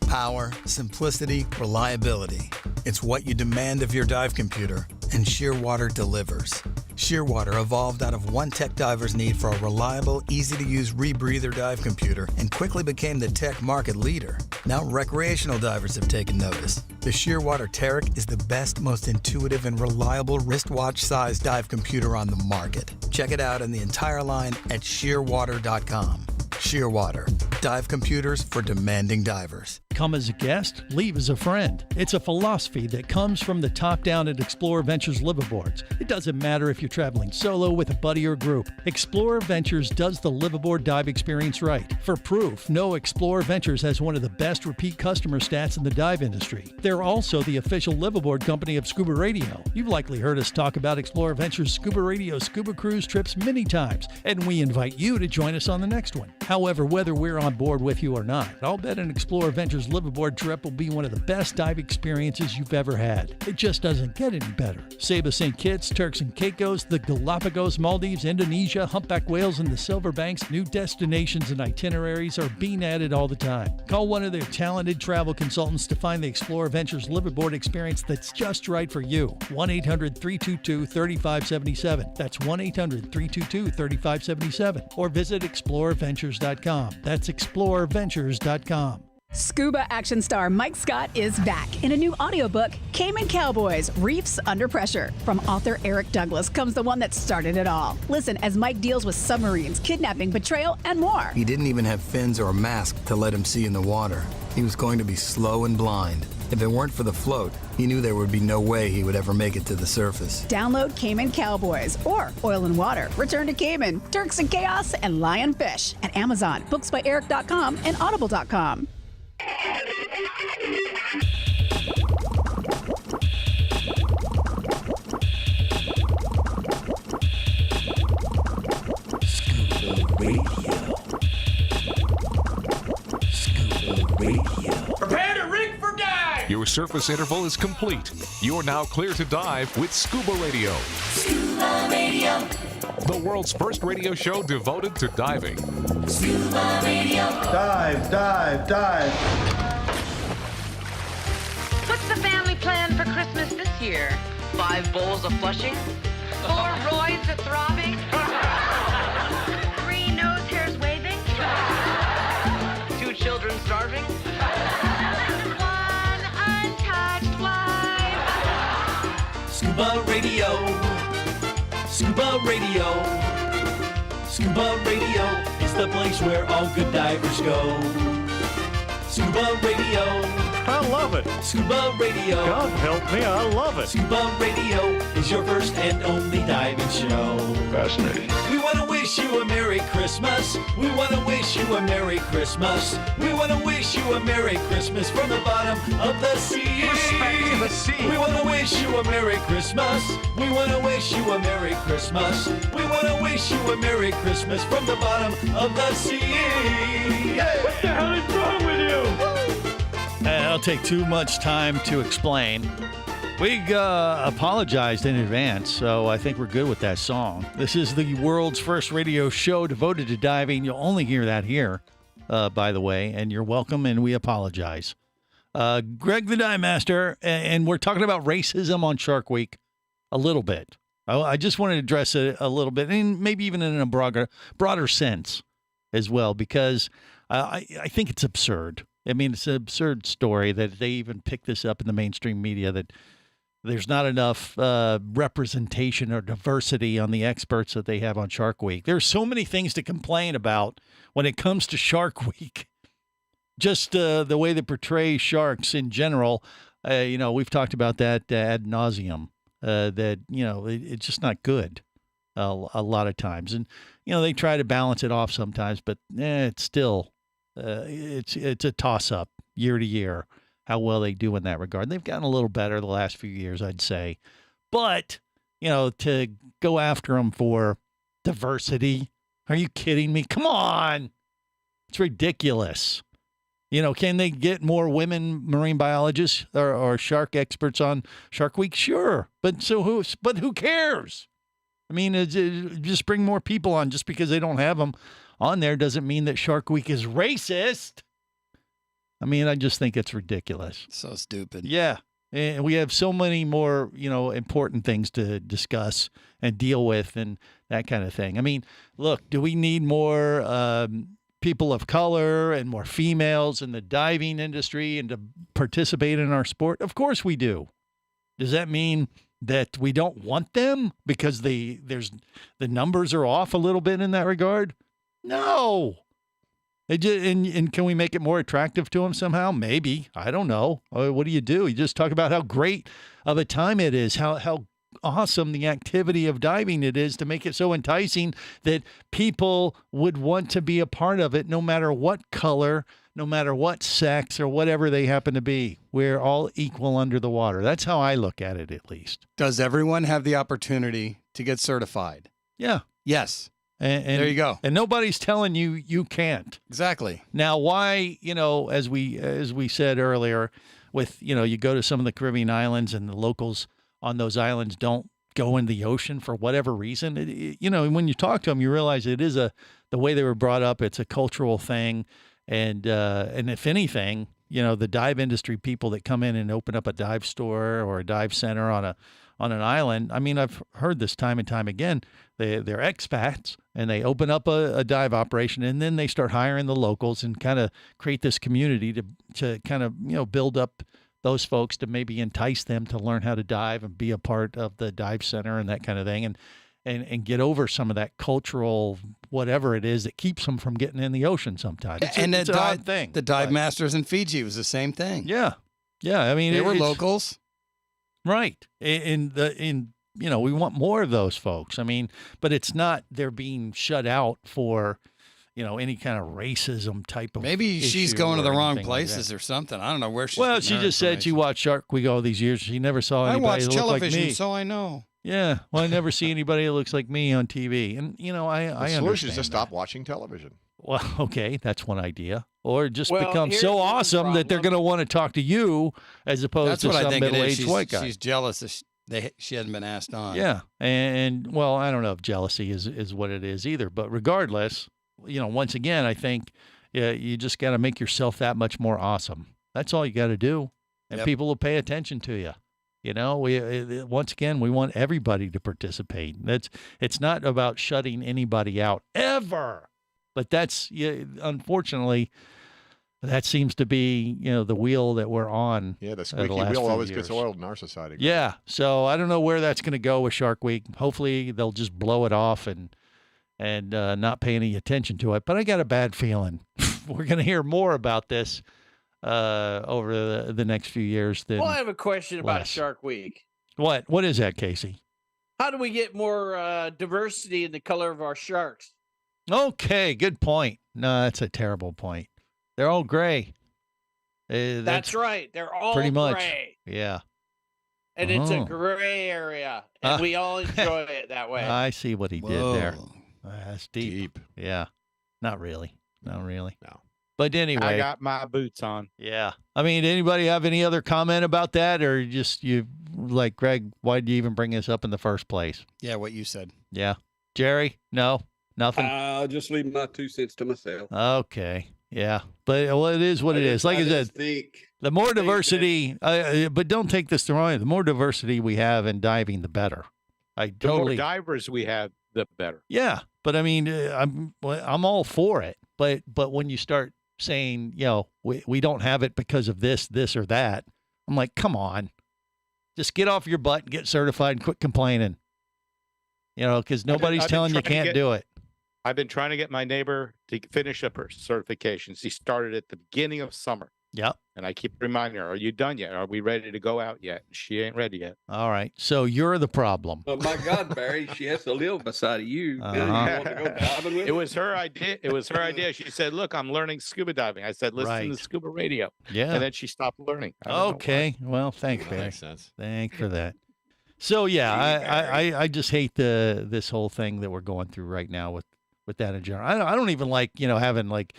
Power, simplicity, reliability. It's what you demand of your dive computer, and Shearwater delivers. Shearwater evolved out of one tech diver's need for a reliable, easy-to-use rebreather dive computer and quickly became the tech market leader. Now recreational divers have taken notice. The Shearwater Taric is the best, most intuitive, and reliable wristwatch-sized dive computer on the market. Check it out and the entire line at shearwater.com. Shearwater, dive computers for demanding divers. Come as a guest, leave as a friend. It's a philosophy that comes from the top down at Explorer Ventures liveaboards. It doesn't matter if you're traveling solo, with a buddy, or group. Explorer Ventures does the liveaboard dive experience right. For proof, know Explorer Ventures has one of the best repeat customer stats in the dive industry. They're also the official liveaboard company of Scuba Radio. You've likely heard us talk about Explorer Ventures Scuba Radio scuba cruise trips many times, and we invite you to join us on the next one. However, whether we're on board with you or not, I'll bet an Explorer Ventures liveaboard trip will be one of the best dive experiences you've ever had. It just doesn't get any better. Saba St. Kitts, Turks and Caicos, the Galapagos, Maldives, Indonesia, humpback whales, and the Silver Banks, new destinations and itineraries are being added all the time. Call one of their talented travel consultants to find the Explorer Ventures liveaboard experience that's just right for you. 1-800-322-3577. That's 1-800-322-3577. Or visit explorerventures.com. That's explorerventures.com. Scuba action star Mike Scott is back in a new audiobook, Cayman Cowboys, Reefs Under Pressure. From author Eric Douglas comes the one that started it all. Listen as Mike deals with submarines, kidnapping, betrayal, and more. He didn't even have fins or a mask to let him see in the water. He was going to be slow and blind. If it weren't for the float, he knew there would be no way he would ever make it to the surface. Download Cayman Cowboys or Oil and Water, Return to Cayman, Turks and Chaos, and Lionfish at Amazon, booksbyeric.com, and audible.com. Scuba Radio. Prepare to rig for dive! Your surface interval is complete. You're now clear to dive with Scuba Radio. Scuba Radio. The world's first radio show devoted to diving. Scuba Radio. Dive, dive, dive. What's the family plan for Christmas this year? 5 bowls of flushing? 4 roids of throbbing? 3 nose hairs waving? 2 children starving? 1 untouched life? Scuba Radio. Scuba Radio. Scuba Radio is the place where all good divers go. Scuba Radio. I love it. Scuba Radio. God help me, I love it. Scuba Radio is your first and only diving show. Fascinating. We want to wish you a Merry Christmas. We want to wish you a Merry Christmas. We want to wish you a Merry Christmas from the bottom of the sea. Respect to the sea. We want to wish you a Merry Christmas. We want to wish you a Merry Christmas. We want to wish you a Merry Christmas from the bottom of the sea. What the hell is wrong with you? It'll take too much time to explain. We apologized in advance, so I think we're good with that song. This is the world's first radio show devoted to diving. You'll only hear that here, by the way, and you're welcome, and we apologize. Greg the Dive Master, and we're talking about racism on Shark Week a little bit. I just wanted to address it a little bit, and maybe even in a broader sense as well, because I think it's absurd. I mean, it's an absurd story that they even pick this up in the mainstream media, that there's not enough representation or diversity on the experts that they have on Shark Week. There's so many things to complain about when it comes to Shark Week. Just the way they portray sharks in general. We've talked about that ad nauseum, that, it's just not good a lot of times. And, they try to balance it off sometimes, but it's still... it's a toss-up year to year how well they do in that regard. They've gotten a little better the last few years, I'd say. But, to go after them for diversity, are you kidding me? Come on. It's ridiculous. Can they get more women marine biologists or shark experts on Shark Week? Sure. But who cares? I mean, just bring more people on. Just because they don't have them on there doesn't mean that Shark Week is racist. I mean, I just think it's ridiculous. So stupid. Yeah. And we have so many more, important things to discuss and deal with and that kind of thing. I mean, look, do we need more people of color and more females in the diving industry and to participate in our sport? Of course we do. Does that mean that we don't want them because the numbers are off a little bit in that regard? No. And can we make it more attractive to them somehow? Maybe. I don't know. What do? You just talk about how great of a time it is, how awesome the activity of diving it is, to make it so enticing that people would want to be a part of it, no matter what color, no matter what sex or whatever they happen to be. We're all equal under the water. That's how I look at it, at least. Does everyone have the opportunity to get certified? Yeah. Yes. And there you go. And nobody's telling you can't. Exactly. Now, why, as we said earlier, with, you go to some of the Caribbean islands and the locals on those islands don't go in the ocean for whatever reason. When you talk to them, you realize it is the way they were brought up. It's a cultural thing. And if anything, the dive industry people that come in and open up a dive store or a dive center on an island. I mean, I've heard this time and time again. They're expats and they open up a dive operation, and then they start hiring the locals and kind of create this community to kind of, build up those folks to maybe entice them to learn how to dive and be a part of the dive center and that kind of thing. And get over some of that cultural whatever it is that keeps them from getting in the ocean sometimes. It's an odd thing. The dive masters in Fiji was the same thing. Yeah. I mean, they were locals. Right. We want more of those folks. I mean, but it's not they're being shut out for, any kind of racism type of. Maybe she's going to the wrong places or something. I don't know where she's. Well, she just said she watched Shark Week all these years. She never saw anybody that looked like me. I watch television, so I know. Yeah, well, I never see anybody that looks like me on TV, and I the solution is to understand stop watching television. Well, okay, that's one idea, or just become so awesome that they're going to want to talk to you as opposed to some middle-aged white guy. She's jealous that she hasn't been asked on. Yeah, and well, I don't know if jealousy is what it is either, but regardless, once again, I think you just got to make yourself that much more awesome. That's all you got to do, and people will pay attention to you. Once again, we want everybody to participate. It's not about shutting anybody out ever, but that's unfortunately that seems to be the wheel that we're on. Yeah, the squeaky wheel always gets oiled in our society. Yeah, so I don't know where that's going to go with Shark Week. Hopefully, they'll just blow it off and not pay any attention to it. But I got a bad feeling we're going to hear more about this over the next few years. Well, I have a question about Shark Week. What is that, Casey? How do we get more diversity in the color of our sharks? Okay, good point. No, that's a terrible point. They're all gray. That's right. They're all pretty much gray. Yeah. And it's a gray area, and we all enjoy it that way. I see what he did there. That's deep. Yeah. Not really. No. But anyway, I got my boots on. Yeah. I mean, anybody have any other comment about that, or just you like, Greg, why did you even bring this up in the first place? Yeah, what you said. Yeah. Jerry? No? Nothing? I'll just leave my 2 cents to myself. Okay. Yeah. But it is what it is. Like I said, the more diversity, but don't take this the wrong way. The more diversity we have in diving, the better. The more divers we have, the better. Yeah. But I mean, I'm all for it. But when you start saying, we don't have it because of this or that, I'm like, come on, just get off your butt and get certified and quit complaining, because nobody's telling you can't do it. I've been trying to get my neighbor to finish up her certifications. She started at the beginning of summer. Yep. And I keep reminding her, are you done yet? Are we ready to go out yet? She ain't ready yet. All right. So you're the problem. Oh, my God, Barry, she has to live beside of you. Uh-huh. You want to go diving with It was her idea. She said, look, I'm learning scuba diving. I said, listen to Scuba Radio. Yeah. And then she stopped learning. Okay. Well, thanks, Barry. That makes sense. Thanks for that. So, yeah, I just hate this whole thing that we're going through right now with that in general. I don't even like, having like,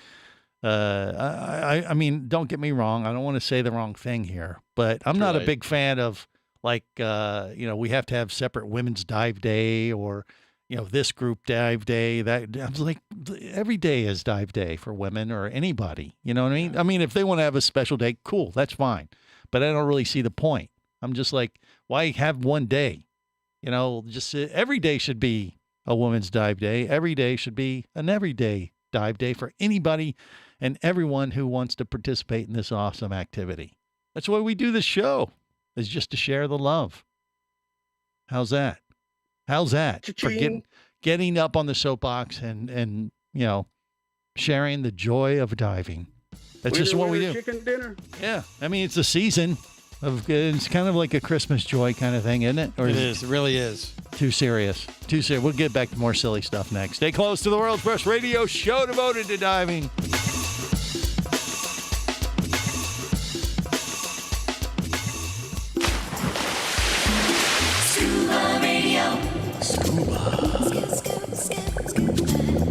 I mean, don't get me wrong. I don't want to say the wrong thing here, but I'm not a big fan of like, we have to have separate women's dive day or, this group dive day. That I was like, every day is dive day for women or anybody. You know what I mean? I mean, if they want to have a special day, cool, that's fine. But I don't really see the point. I'm just like, why have one day? Just every day should be a women's dive day. Every day should be an everyday dive day for anybody and everyone who wants to participate in this awesome activity. That's why we do this show, is just to share the love. How's that? For getting up on the soapbox and sharing the joy of diving. That's just what we do. Chicken dinner. Yeah. I mean, it's a season it's kind of like a Christmas joy kind of thing, isn't it? Or it is. It really is. Too serious. We'll get back to more silly stuff next. Stay close to the world's first radio show devoted to diving. Scuba Radio.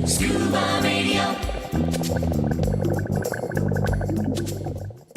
Scuba Radio.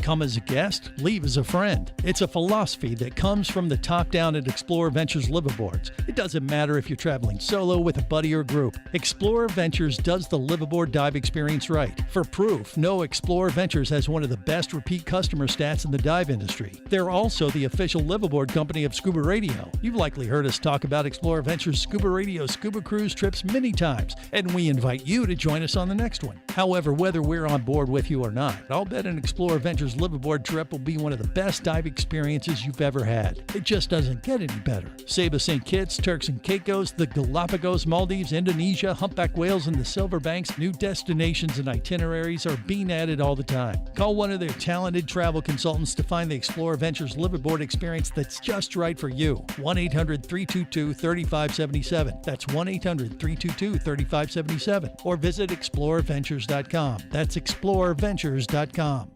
Come as a guest, leave as a friend. It's a philosophy that comes from the top down at Explorer Ventures liveaboards. It doesn't matter if you're traveling solo, with a buddy, or group. Explorer Ventures does the liveaboard dive experience right. For proof, know Explorer Ventures has one of the best repeat customer stats in the dive industry. They're also the official liveaboard company of ScubaRadio. You've likely heard us talk about Explorer Ventures ScubaRadio scuba cruise trips many times, and we invite you to join us on the next one. However, whether we're on board with you or not, I'll bet an Explorer Ventures liveaboard trip will be one of the best dive experiences you've ever had. It just doesn't get any better. Saba St. Kitts, Turks and Caicos, the Galapagos, Maldives, Indonesia, humpback whales, and the Silver Banks, new destinations and itineraries are being added all the time. Call one of their talented travel consultants to find the Explorer Ventures liveaboard experience that's just right for you. 1-800-322-3577. That's 1-800-322-3577. Or visit explorerventures.com. That's explorerventures.com.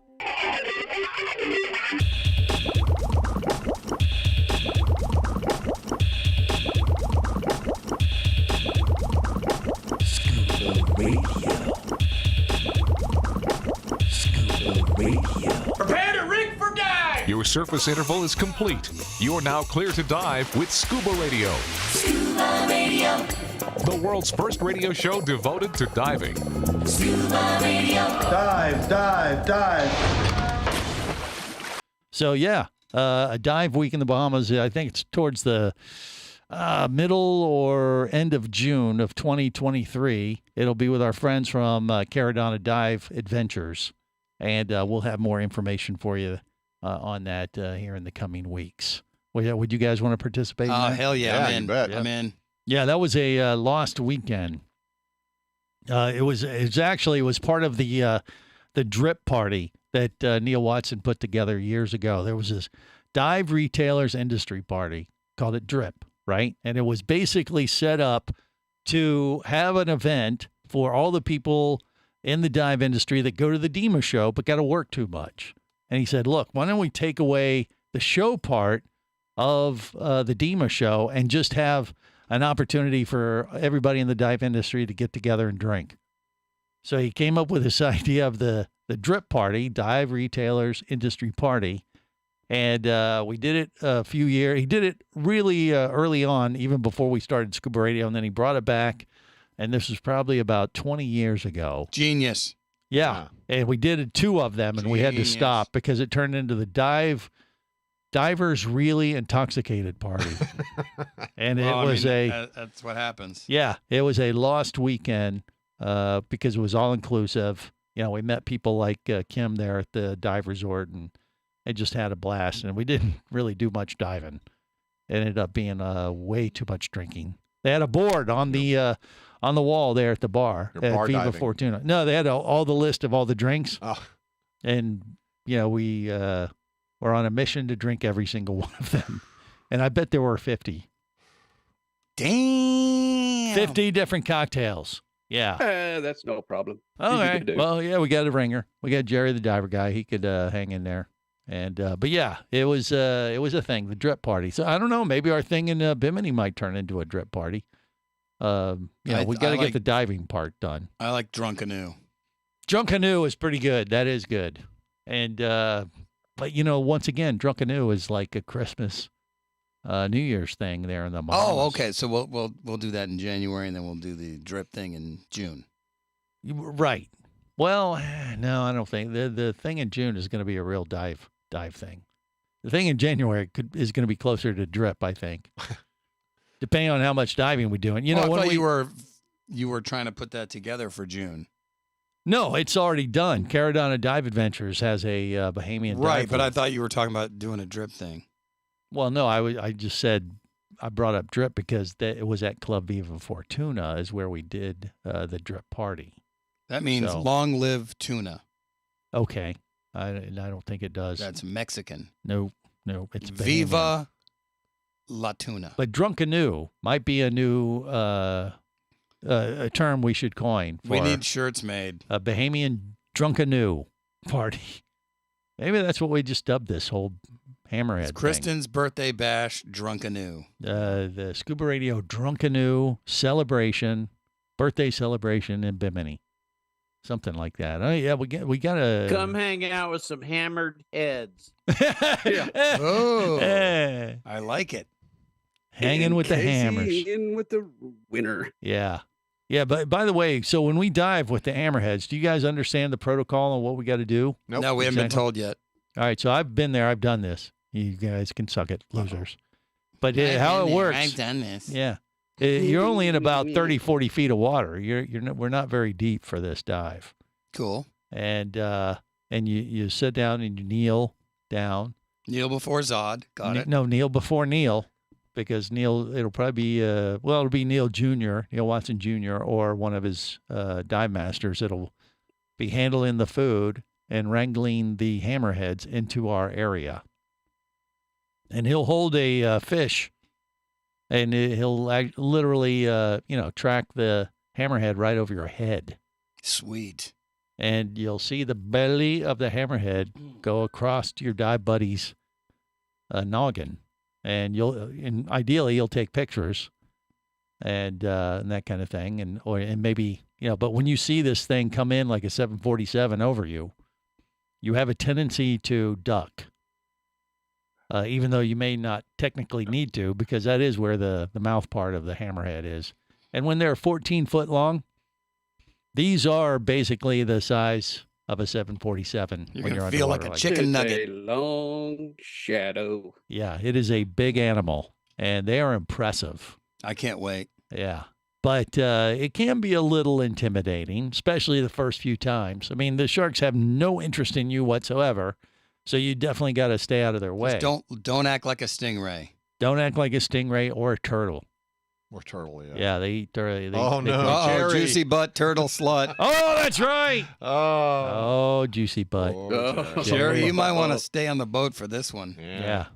Scuba Radio. Prepare to rig for dive! Your surface interval is complete. You're now clear to dive with Scuba Radio. Scuba Radio. The world's first radio show devoted to diving. Scuba Radio. Dive, dive, dive. So, yeah, a dive week in the Bahamas. I think it's towards the middle or end of June of 2023. It'll be with our friends from Caradonna Dive Adventures, and we'll have more information for you on that here in the coming weeks. Would you guys want to participate in that? Hell yeah, I'm in. Bet. I'm in. Yeah, that was a lost weekend. It was part of the drip party that Neil Watson put together years ago. There was this dive retailers industry party, called it Drip, right? And it was basically set up to have an event for all the people in the dive industry that go to the DEMA show but got to work too much. And he said, look, why don't we take away the show part of the DEMA show and just have an opportunity for everybody in the dive industry to get together and drink. So he came up with this idea of the Drip Party, Dive Retailers Industry Party. And we did it a few years. He did it really early on, even before we started Scuba Radio. And then he brought it back. And this was probably about 20 years ago. Genius. Yeah. And we did 2 of them, and we had to stop because it turned into the Divers Really Intoxicated Party. And that's what happens. Yeah, it was a lost weekend because it was all inclusive. You know, we met people like Kim there at the dive resort and just had a blast. And we didn't really do much diving. It ended up being way too much drinking. They had a board on the wall there at the bar at bar Viva diving. Fortuna. No, they had all the list of all the drinks. Oh. And we were on a mission to drink every single one of them. And I bet there were 50. Damn. 50 different cocktails. Yeah. That's no problem. All Easy to right. do. Well, yeah, we got a ringer. We got Jerry the diver guy. He could hang in there. And but yeah, it was a thing, the Drip Party. So I don't know, maybe our thing in Bimini might turn into a Drip Party. We got to get the diving part done. I like Drunk Canoe. Drunk Canoe is pretty good. That is good. And but once again, Drunk Canoe is like a Christmas, New Year's thing there in the Bahamas. Oh, okay. So we'll do that in January, and then we'll do the Drip thing in June. Right. Well, no, I don't think the thing in June is going to be a real dive thing. The thing in January is going to be closer to Drip, I think, depending on how much diving we're doing. I thought you were trying to put that together for June. No, it's already done. Caradonna Dive Adventures has a Bahamian dive. Right, but I thought you were talking about doing a Drip thing. Well, no, I just said I brought up Drip because it was at Club Viva Fortuna is where we did the Drip Party. That means long live tuna. Okay. I don't think it does. That's Mexican. No, it's Viva La Tuna. But Drunk Canoe might be a new a term we should coin. We need shirts made. A Bahamian Drunk Canoe party. Maybe that's what we just dubbed this whole hammerhead It's Kristen's birthday bash, Drunk Canoe. The Scuba Radio Drunk Canoe celebration, birthday celebration in Bimini. Something like that. Oh yeah, we gotta come hang out with some hammered heads. Oh, Hey. I like it. Hanging with the hammers. In with the winner. Yeah. Yeah, but by the way, so when we dive with the hammerheads, do you guys understand the protocol and what we got to do? Nope. No, we haven't been told yet. All right, so I've been there. I've done this. You guys can suck it, losers. But how it works. I've done this. Yeah. You're only in about 30, 40 feet of water. We're not very deep for this dive. Cool. And you sit down and you kneel down. Kneel before Zod. Got it. No, kneel before Neil. Because Neil, it'll probably be, it'll be Neil Jr., Neil Watson Jr., or one of his dive masters. It'll be handling the food and wrangling the hammerheads into our area. And he'll hold a fish, and he'll literally, track the hammerhead right over your head. Sweet. And you'll see the belly of the hammerhead go across to your dive buddy's noggin. And ideally you'll take pictures and that kind of thing, and maybe But when you see this thing come in like a 747 over you, you have a tendency to duck, even though you may not technically need to, because that is where the mouth part of the hammerhead is. And when they're 14 foot long, these are basically the size of a 747. You're going to feel like a chicken nugget. A long shadow. Yeah, it is a big animal, and they are impressive. I can't wait. Yeah, but it can be a little intimidating, especially the first few times. I mean, the sharks have no interest in you whatsoever, so you definitely got to stay out of their way. Just don't act like a stingray. Don't act like a stingray or a turtle. Or turtle, yeah. Yeah, they eat turtle. Oh, no. Oh, juicy butt turtle slut. Oh, that's right. Oh, juicy butt. Oh, Jerry, you might want to stay on the boat for this one. Yeah.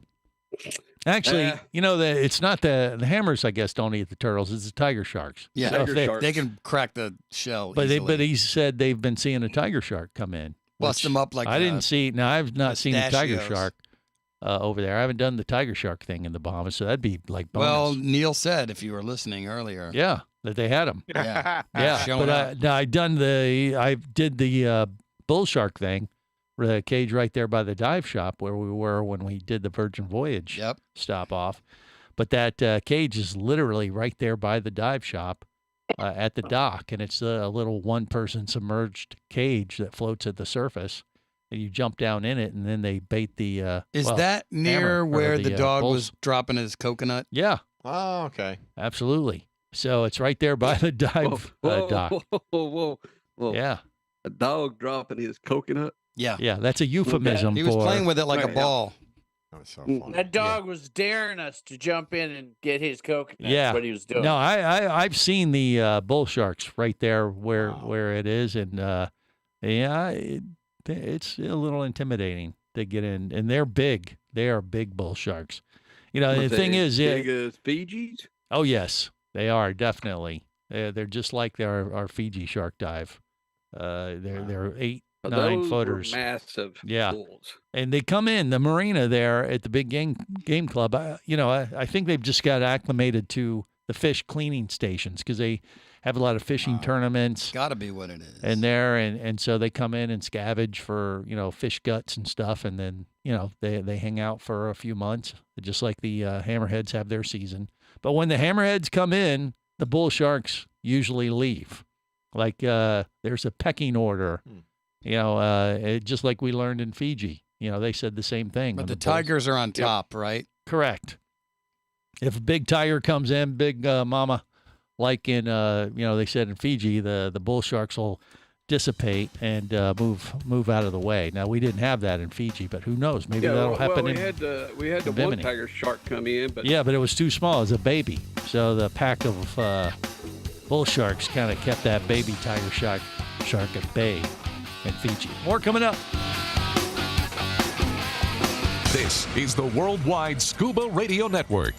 Actually, it's not the hammers, I guess, don't eat the turtles. It's the tiger sharks. Yeah, so they can crack the shell but easily. He said they've been seeing a tiger shark come in. Bust them up like I didn't see. Now, I've not seen a tiger shark over there. I haven't done the tiger shark thing in the Bahamas, so that'd be like bonus. Well, Neil said, if you were listening earlier. Yeah, that they had them. Yeah. But I did the bull shark thing, the cage right there by the dive shop where we were when we did the Virgin Voyage stop off. But that cage is literally right there by the dive shop at the dock, and it's a little one-person submerged cage that floats at the surface. And you jump down in it, and then they bait the. Is that near where the dog was dropping his coconut? Yeah. Oh, okay. Absolutely. So it's right there by the dive dock. Whoa. Yeah. A dog dropping his coconut? Yeah. Yeah, that's a euphemism. He was playing with it like a ball. That was so funny. That dog was daring us to jump in and get his coconut. Yeah. That's what he was doing. No, I've seen the bull sharks right there where it is, and it's a little intimidating to get in, and they're big. They are big bull sharks. The thing is, big as Fiji's? Oh yes, they are definitely. They're just like our Fiji shark dive. They're 8, 9 footers. Were massive. Yeah, bulls. And they come in the marina there at the big game club. I think they've just got acclimated to the fish cleaning stations because they have a lot of fishing tournaments. Got to be what it is. And so they come in and scavenge for, fish guts and stuff. And then, they hang out for a few months, just like the hammerheads have their season. But when the hammerheads come in, the bull sharks usually leave. Like there's a pecking order, just like we learned in Fiji. They said the same thing. But the tigers are on top, right? Correct. If a big tiger comes in, big mama, like in, they said in Fiji, the bull sharks will dissipate and move out of the way. Now, we didn't have that in Fiji, but who knows? Maybe that'll happen in we had the one tiger shark come in. But yeah, but it was too small as a baby. So the pack of bull sharks kind of kept that baby tiger shark at bay in Fiji. More coming up. This is the Worldwide Scuba Radio Network.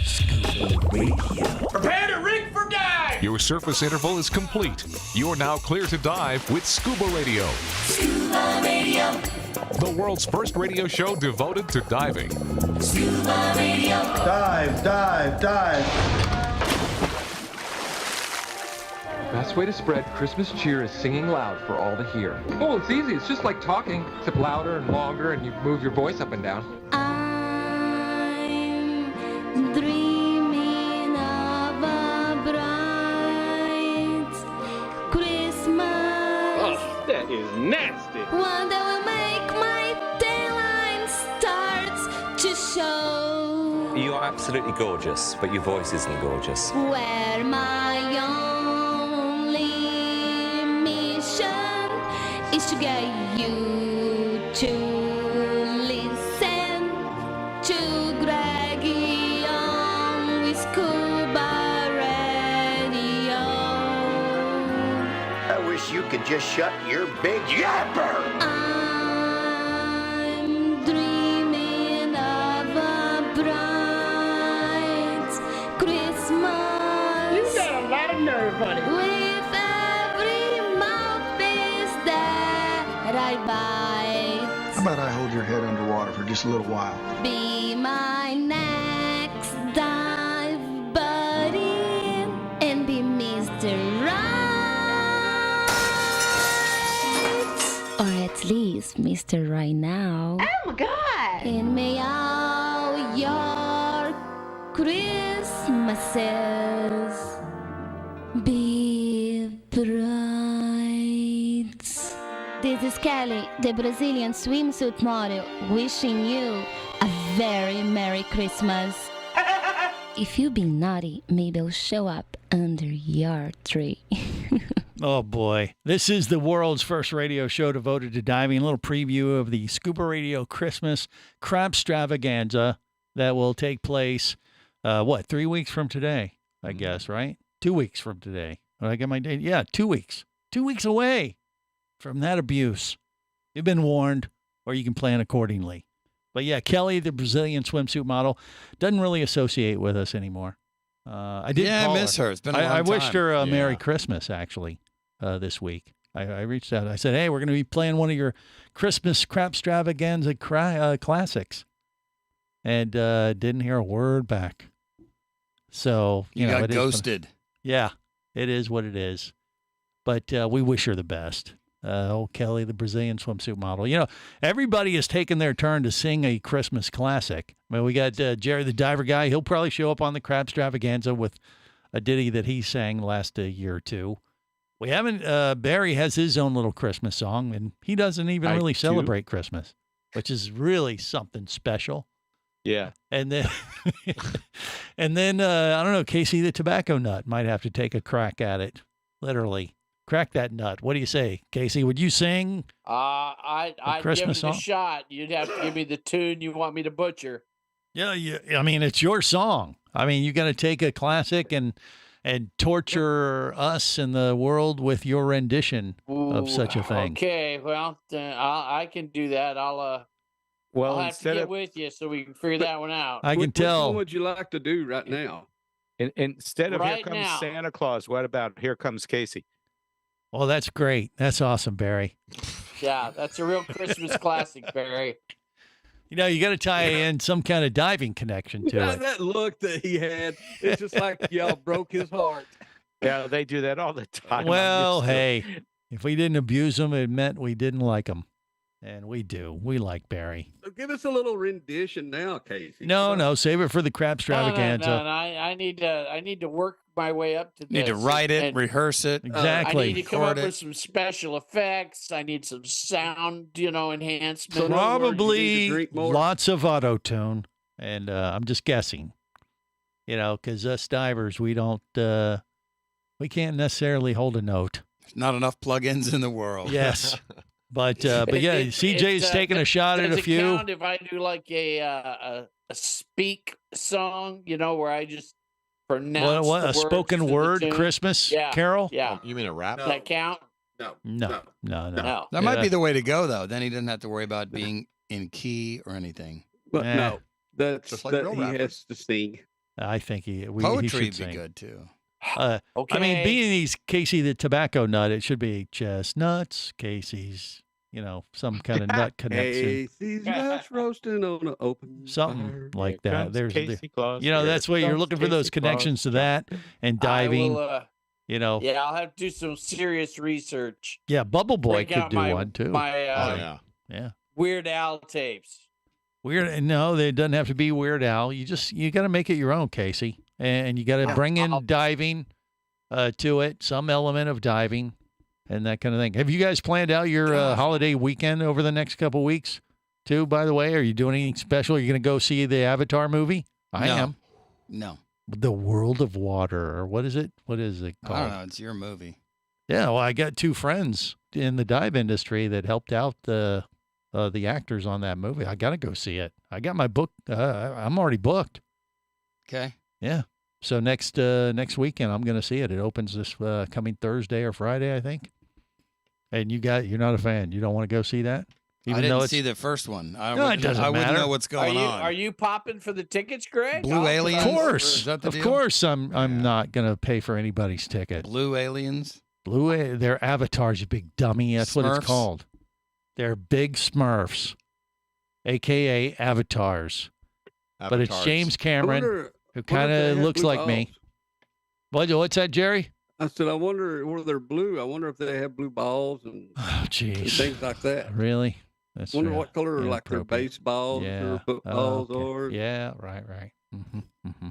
Scuba Radio. Prepare to rig for dive! Your surface interval is complete. You're now clear to dive with Scuba Radio. Scuba Radio. The world's first radio show devoted to diving. Scuba Radio. Dive, dive, dive. The best way to spread Christmas cheer is singing loud for all to hear. Oh, it's easy. It's just like talking, except louder and longer, and you move your voice up and down. I'm dreaming of a bright Christmas. Oh, that is nasty. One that will make my daylight starts to show. You are absolutely gorgeous, but your voice isn't gorgeous. Where my only mission is to get you to listen to Greggy on with Scuba Radio. I wish you could just shut your big yapper. I'm dreaming of a bright Christmas. You got a lot of nerve, honey. With every mouthpiece that I bite. How about I hold your head underwater for just a little while? Be my next dive buddy and be Mr. Right. Or at least Mr. Right now. Oh my God! And may all your Christmases be bright. This is Kelly, the Brazilian swimsuit model, wishing you a very Merry Christmas. If you be naughty, maybe I'll show up under your tree. Oh, boy. This is the world's first radio show devoted to diving. A little preview of the Scuba Radio Christmas Crab Stravaganza that will take place, 3 weeks from today, I guess, right? 2 weeks from today. Did I get my date? Yeah, 2 weeks. 2 weeks away from that abuse. You've been warned, or you can plan accordingly. But yeah, Kelly, the Brazilian swimsuit model, doesn't really associate with us anymore. I did. Yeah, I miss her. It's been a long time. I wished her a Merry Christmas, actually, this week. I reached out. I said, hey, we're going to be playing one of your Christmas Crap Stravaganza classics. And didn't hear a word back. So, you got ghosted. Yeah, it is what it is. But we wish her the best. Kelly, the Brazilian swimsuit model. You know, everybody has taken their turn to sing a Christmas classic. I mean, we got Jerry the Diver Guy. He'll probably show up on the Crab Stravaganza with a ditty that he sang last year or two. We haven't, Barry has his own little Christmas song, and he doesn't even really celebrate Christmas, which is really something special. Yeah. And then, I don't know, Casey the Tobacco Nut might have to take a crack at it, literally. Crack that nut. What do you say, Casey? Would you sing? I'd give it a shot. You'd have to give me the tune you want me to butcher. Yeah. I mean, it's your song. I mean, you got to take a classic and torture us and the world with your rendition of such a thing. Okay. Well, I can do that. I'll have to get with you so we can figure that one out. I can tell. What would you like to do right now? Instead of Right Here Comes now. Santa Claus, what about Here Comes Casey? Well, that's great. That's awesome, Barry. Yeah, that's a real Christmas classic, Barry. You know, you got to tie in some kind of diving connection to it. That look that he had, it's just like y'all broke his heart. Yeah, they do that all the time. Well, hey, if we didn't abuse him, it meant we didn't like him. And we do. We like Barry. So give us a little rendition now, Casey. No, save it for the Crab Stravaganza. No, I need to work my way up to this. You need to write it, rehearse it. Exactly. I need to come up with some special effects. I need some sound, enhancement. Probably lots of auto-tune. And I'm just guessing, because us divers, we can't necessarily hold a note. There's not enough plugins in the world. Yes. But yeah, CJ's taking a shot at a few. Does it count if I do like a speak song, where I just pronounce what the a spoken words word Christmas carol? Yeah. You mean a rap? Does that count? No. That might be the way to go, though. Then he doesn't have to worry about being in key or anything. But no, that's Just like that real he rappers. has to sing. I think Poetry he should would be sing. good too. Okay. I mean, being he's Casey the tobacco nut, it should be chestnuts, Casey's, some kind of nut connection. Casey's nuts roasting on an open Something fire. like that. There's Casey Claus. that's what you're looking for, those connections to that and diving. Yeah, I'll have to do some serious research. Yeah, Bubble Boy Break could out do one too. My yeah. Weird Al tapes. No, it doesn't have to be Weird Al. You got to make it your own, Casey, and you got to bring in diving to it, some element of diving, and that kind of thing. Have you guys planned out your holiday weekend over the next couple weeks, too? By the way, are you doing anything special? Are you going to go see the Avatar movie? I am. No. The World of Water, or what is it? What is it called? I don't know. It's your movie. Yeah, well, I got 2 friends in the dive industry that helped out the actors on that movie. I got to go see it. I got my book. I'm already booked. Okay. Yeah. So next weekend, I'm going to see it. It opens this coming Thursday or Friday, I think. And you're not a fan. You don't want to go see that? I didn't see the first one. It doesn't matter. I wouldn't know what's going on. Are you popping for the tickets, Greg? Blue Aliens? Of course. Is that the deal? Of course, I'm not going to pay for anybody's ticket. Blue Aliens? They're avatars, you big dummy. That's Smurfs? what it's called. They're big Smurfs, a.k.a. avatars. But it's James Cameron, who kind of looks like me. What's that, Jerry? I said, I wonder whether they're blue. I wonder if they have blue balls and things like that. Really? That's wonder what color like their baseballs or footballs are. Yeah, right. Mm-hmm, mm-hmm.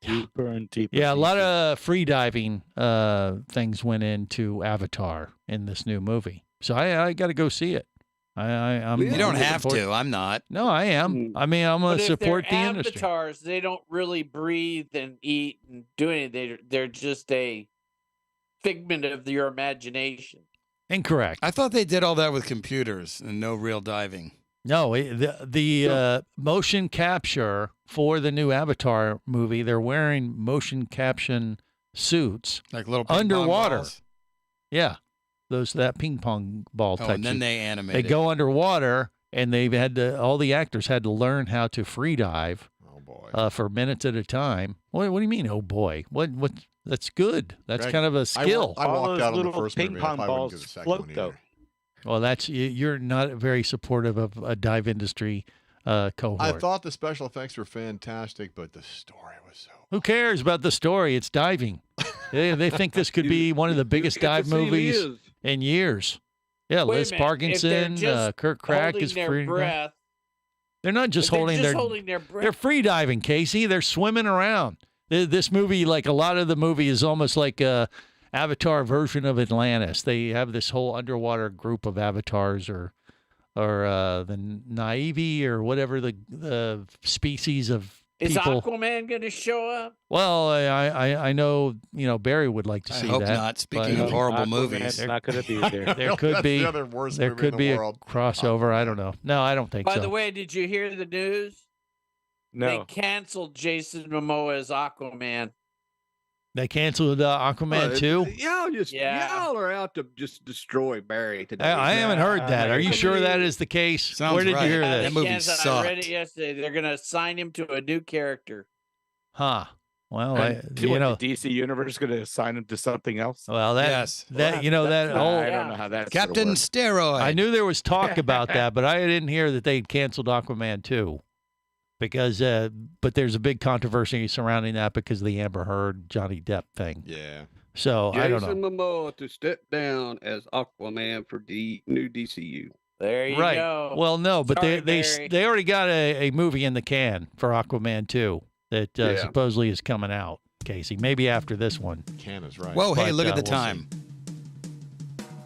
Deeper and deeper. Yeah, a lot of free diving things went into Avatar in this new movie. So I got to go see it. I'm. You don't have to. I'm not. No, I am. I mean, I'm going to support the industry. Avatars, they don't really breathe and eat and do anything. They're just a figment of your imagination. Incorrect. I thought they did all that with computers and no real diving. No, the motion capture for the new Avatar movie, they're wearing motion capture suits, like little ping underwater. Pong balls. Yeah, that ping pong ball type. And then they animate. They go underwater, and all the actors had to learn how to free dive. Oh boy! For minutes at a time. What do you mean? Oh boy! What? That's good. That's Greg, kind of a skill. I walked out on the first ping movie. pong I balls wouldn't get the second float one though. either. Well, you're not very supportive of a dive industry cohort. I thought the special effects were fantastic, but the story was so. Who cares about the story? It's diving. they think this could be one of the biggest dive movies in years. Yeah, Liz Parkinson, Kirk Crack is free. They're not just holding their breath. They're free diving, Casey. They're swimming around. This movie, like a lot of the movie, is almost like a Avatar version of Atlantis. They have this whole underwater group of avatars, or the Naivi, or whatever the species of people. Is Aquaman going to show up? Well, I know Barry would like to see that. I hope not. Speaking of horrible movies, not going to be there. There could be the other worst there movie could in be the a world. crossover. I don't know. No, I don't think so. By the way, did you hear the news? No. They canceled Jason Momoa as Aquaman. They canceled Aquaman too? Y'all are out to just destroy Barry today. I haven't heard that. Are you sure that is the case? Sounds Where did right. you hear that? That movie Yes, sucked. I read it yesterday. They're going to assign him to a new character. Huh. Well, The DC Universe is going to assign him to something else. Well, I don't know how that's Captain Steroid. I knew there was talk about that, but I didn't hear that they'd canceled Aquaman 2. Because, but there's a big controversy surrounding that because of the Amber Heard, Johnny Depp thing. Yeah. So I don't know. Jason Momoa to step down as Aquaman for the new DCU. There you go. Well, no, but Sorry, they already got a movie in the can for Aquaman 2 that supposedly is coming out. Casey, maybe after this one. Can is right. Whoa, hey, look at the we'll time.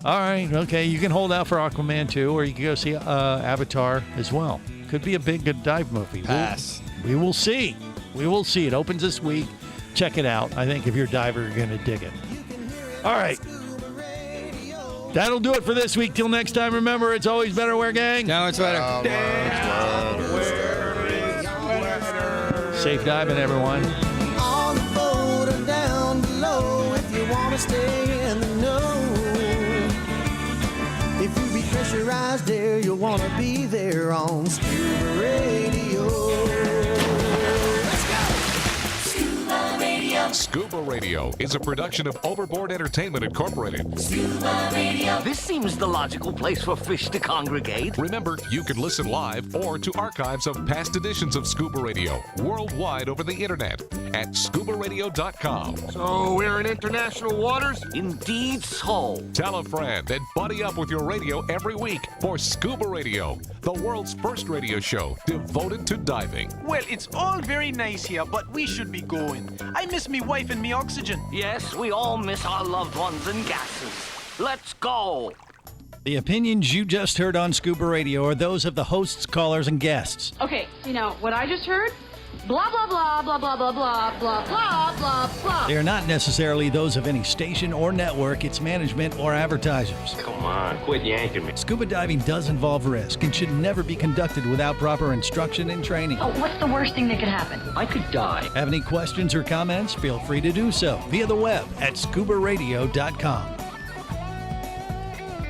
All right, okay, you can hold out for Aquaman 2, or you can go see Avatar as well. Could be a big good dive movie. Pass. We will see. We will see. It opens this week. Check it out. I think if you're a diver, you're going to dig it. All right. That'll do it for this week. Till next time, remember, it's always better wear, gang. Down sweater. Safe diving, everyone. On the boat or down below, if you want to stay in the know. If you be pressurized there, you'll want to be there on Scuba Radio. Let's go! Scuba Radio. Scuba Radio is a production of Overboard Entertainment Incorporated. Scuba Radio. This seems the logical place for fish to congregate. Remember, you can listen live or to archives of past editions of Scuba Radio worldwide over the internet at ScubaRadio.com. So we're in international waters? Indeed so. Tell a friend and buddy up with your radio every week for Scuba Radio, the world's first radio show devoted to diving. Well, it's all very nice here, but we should be going. I miss me wife and me oxygen. Yes, we all miss our loved ones and gases. Let's go. The opinions you just heard on Scuba Radio are those of the hosts, callers, and guests. Okay, what I just heard? Blah, blah, blah, blah, blah, blah, blah, blah, blah, blah, blah. They are not necessarily those of any station or network, its management, or advertisers. Come on, quit yanking me. Scuba diving does involve risk and should never be conducted without proper instruction and training. Oh, what's the worst thing that could happen? I could die. Have any questions or comments? Feel free to do so via the web at ScubaRadio.com.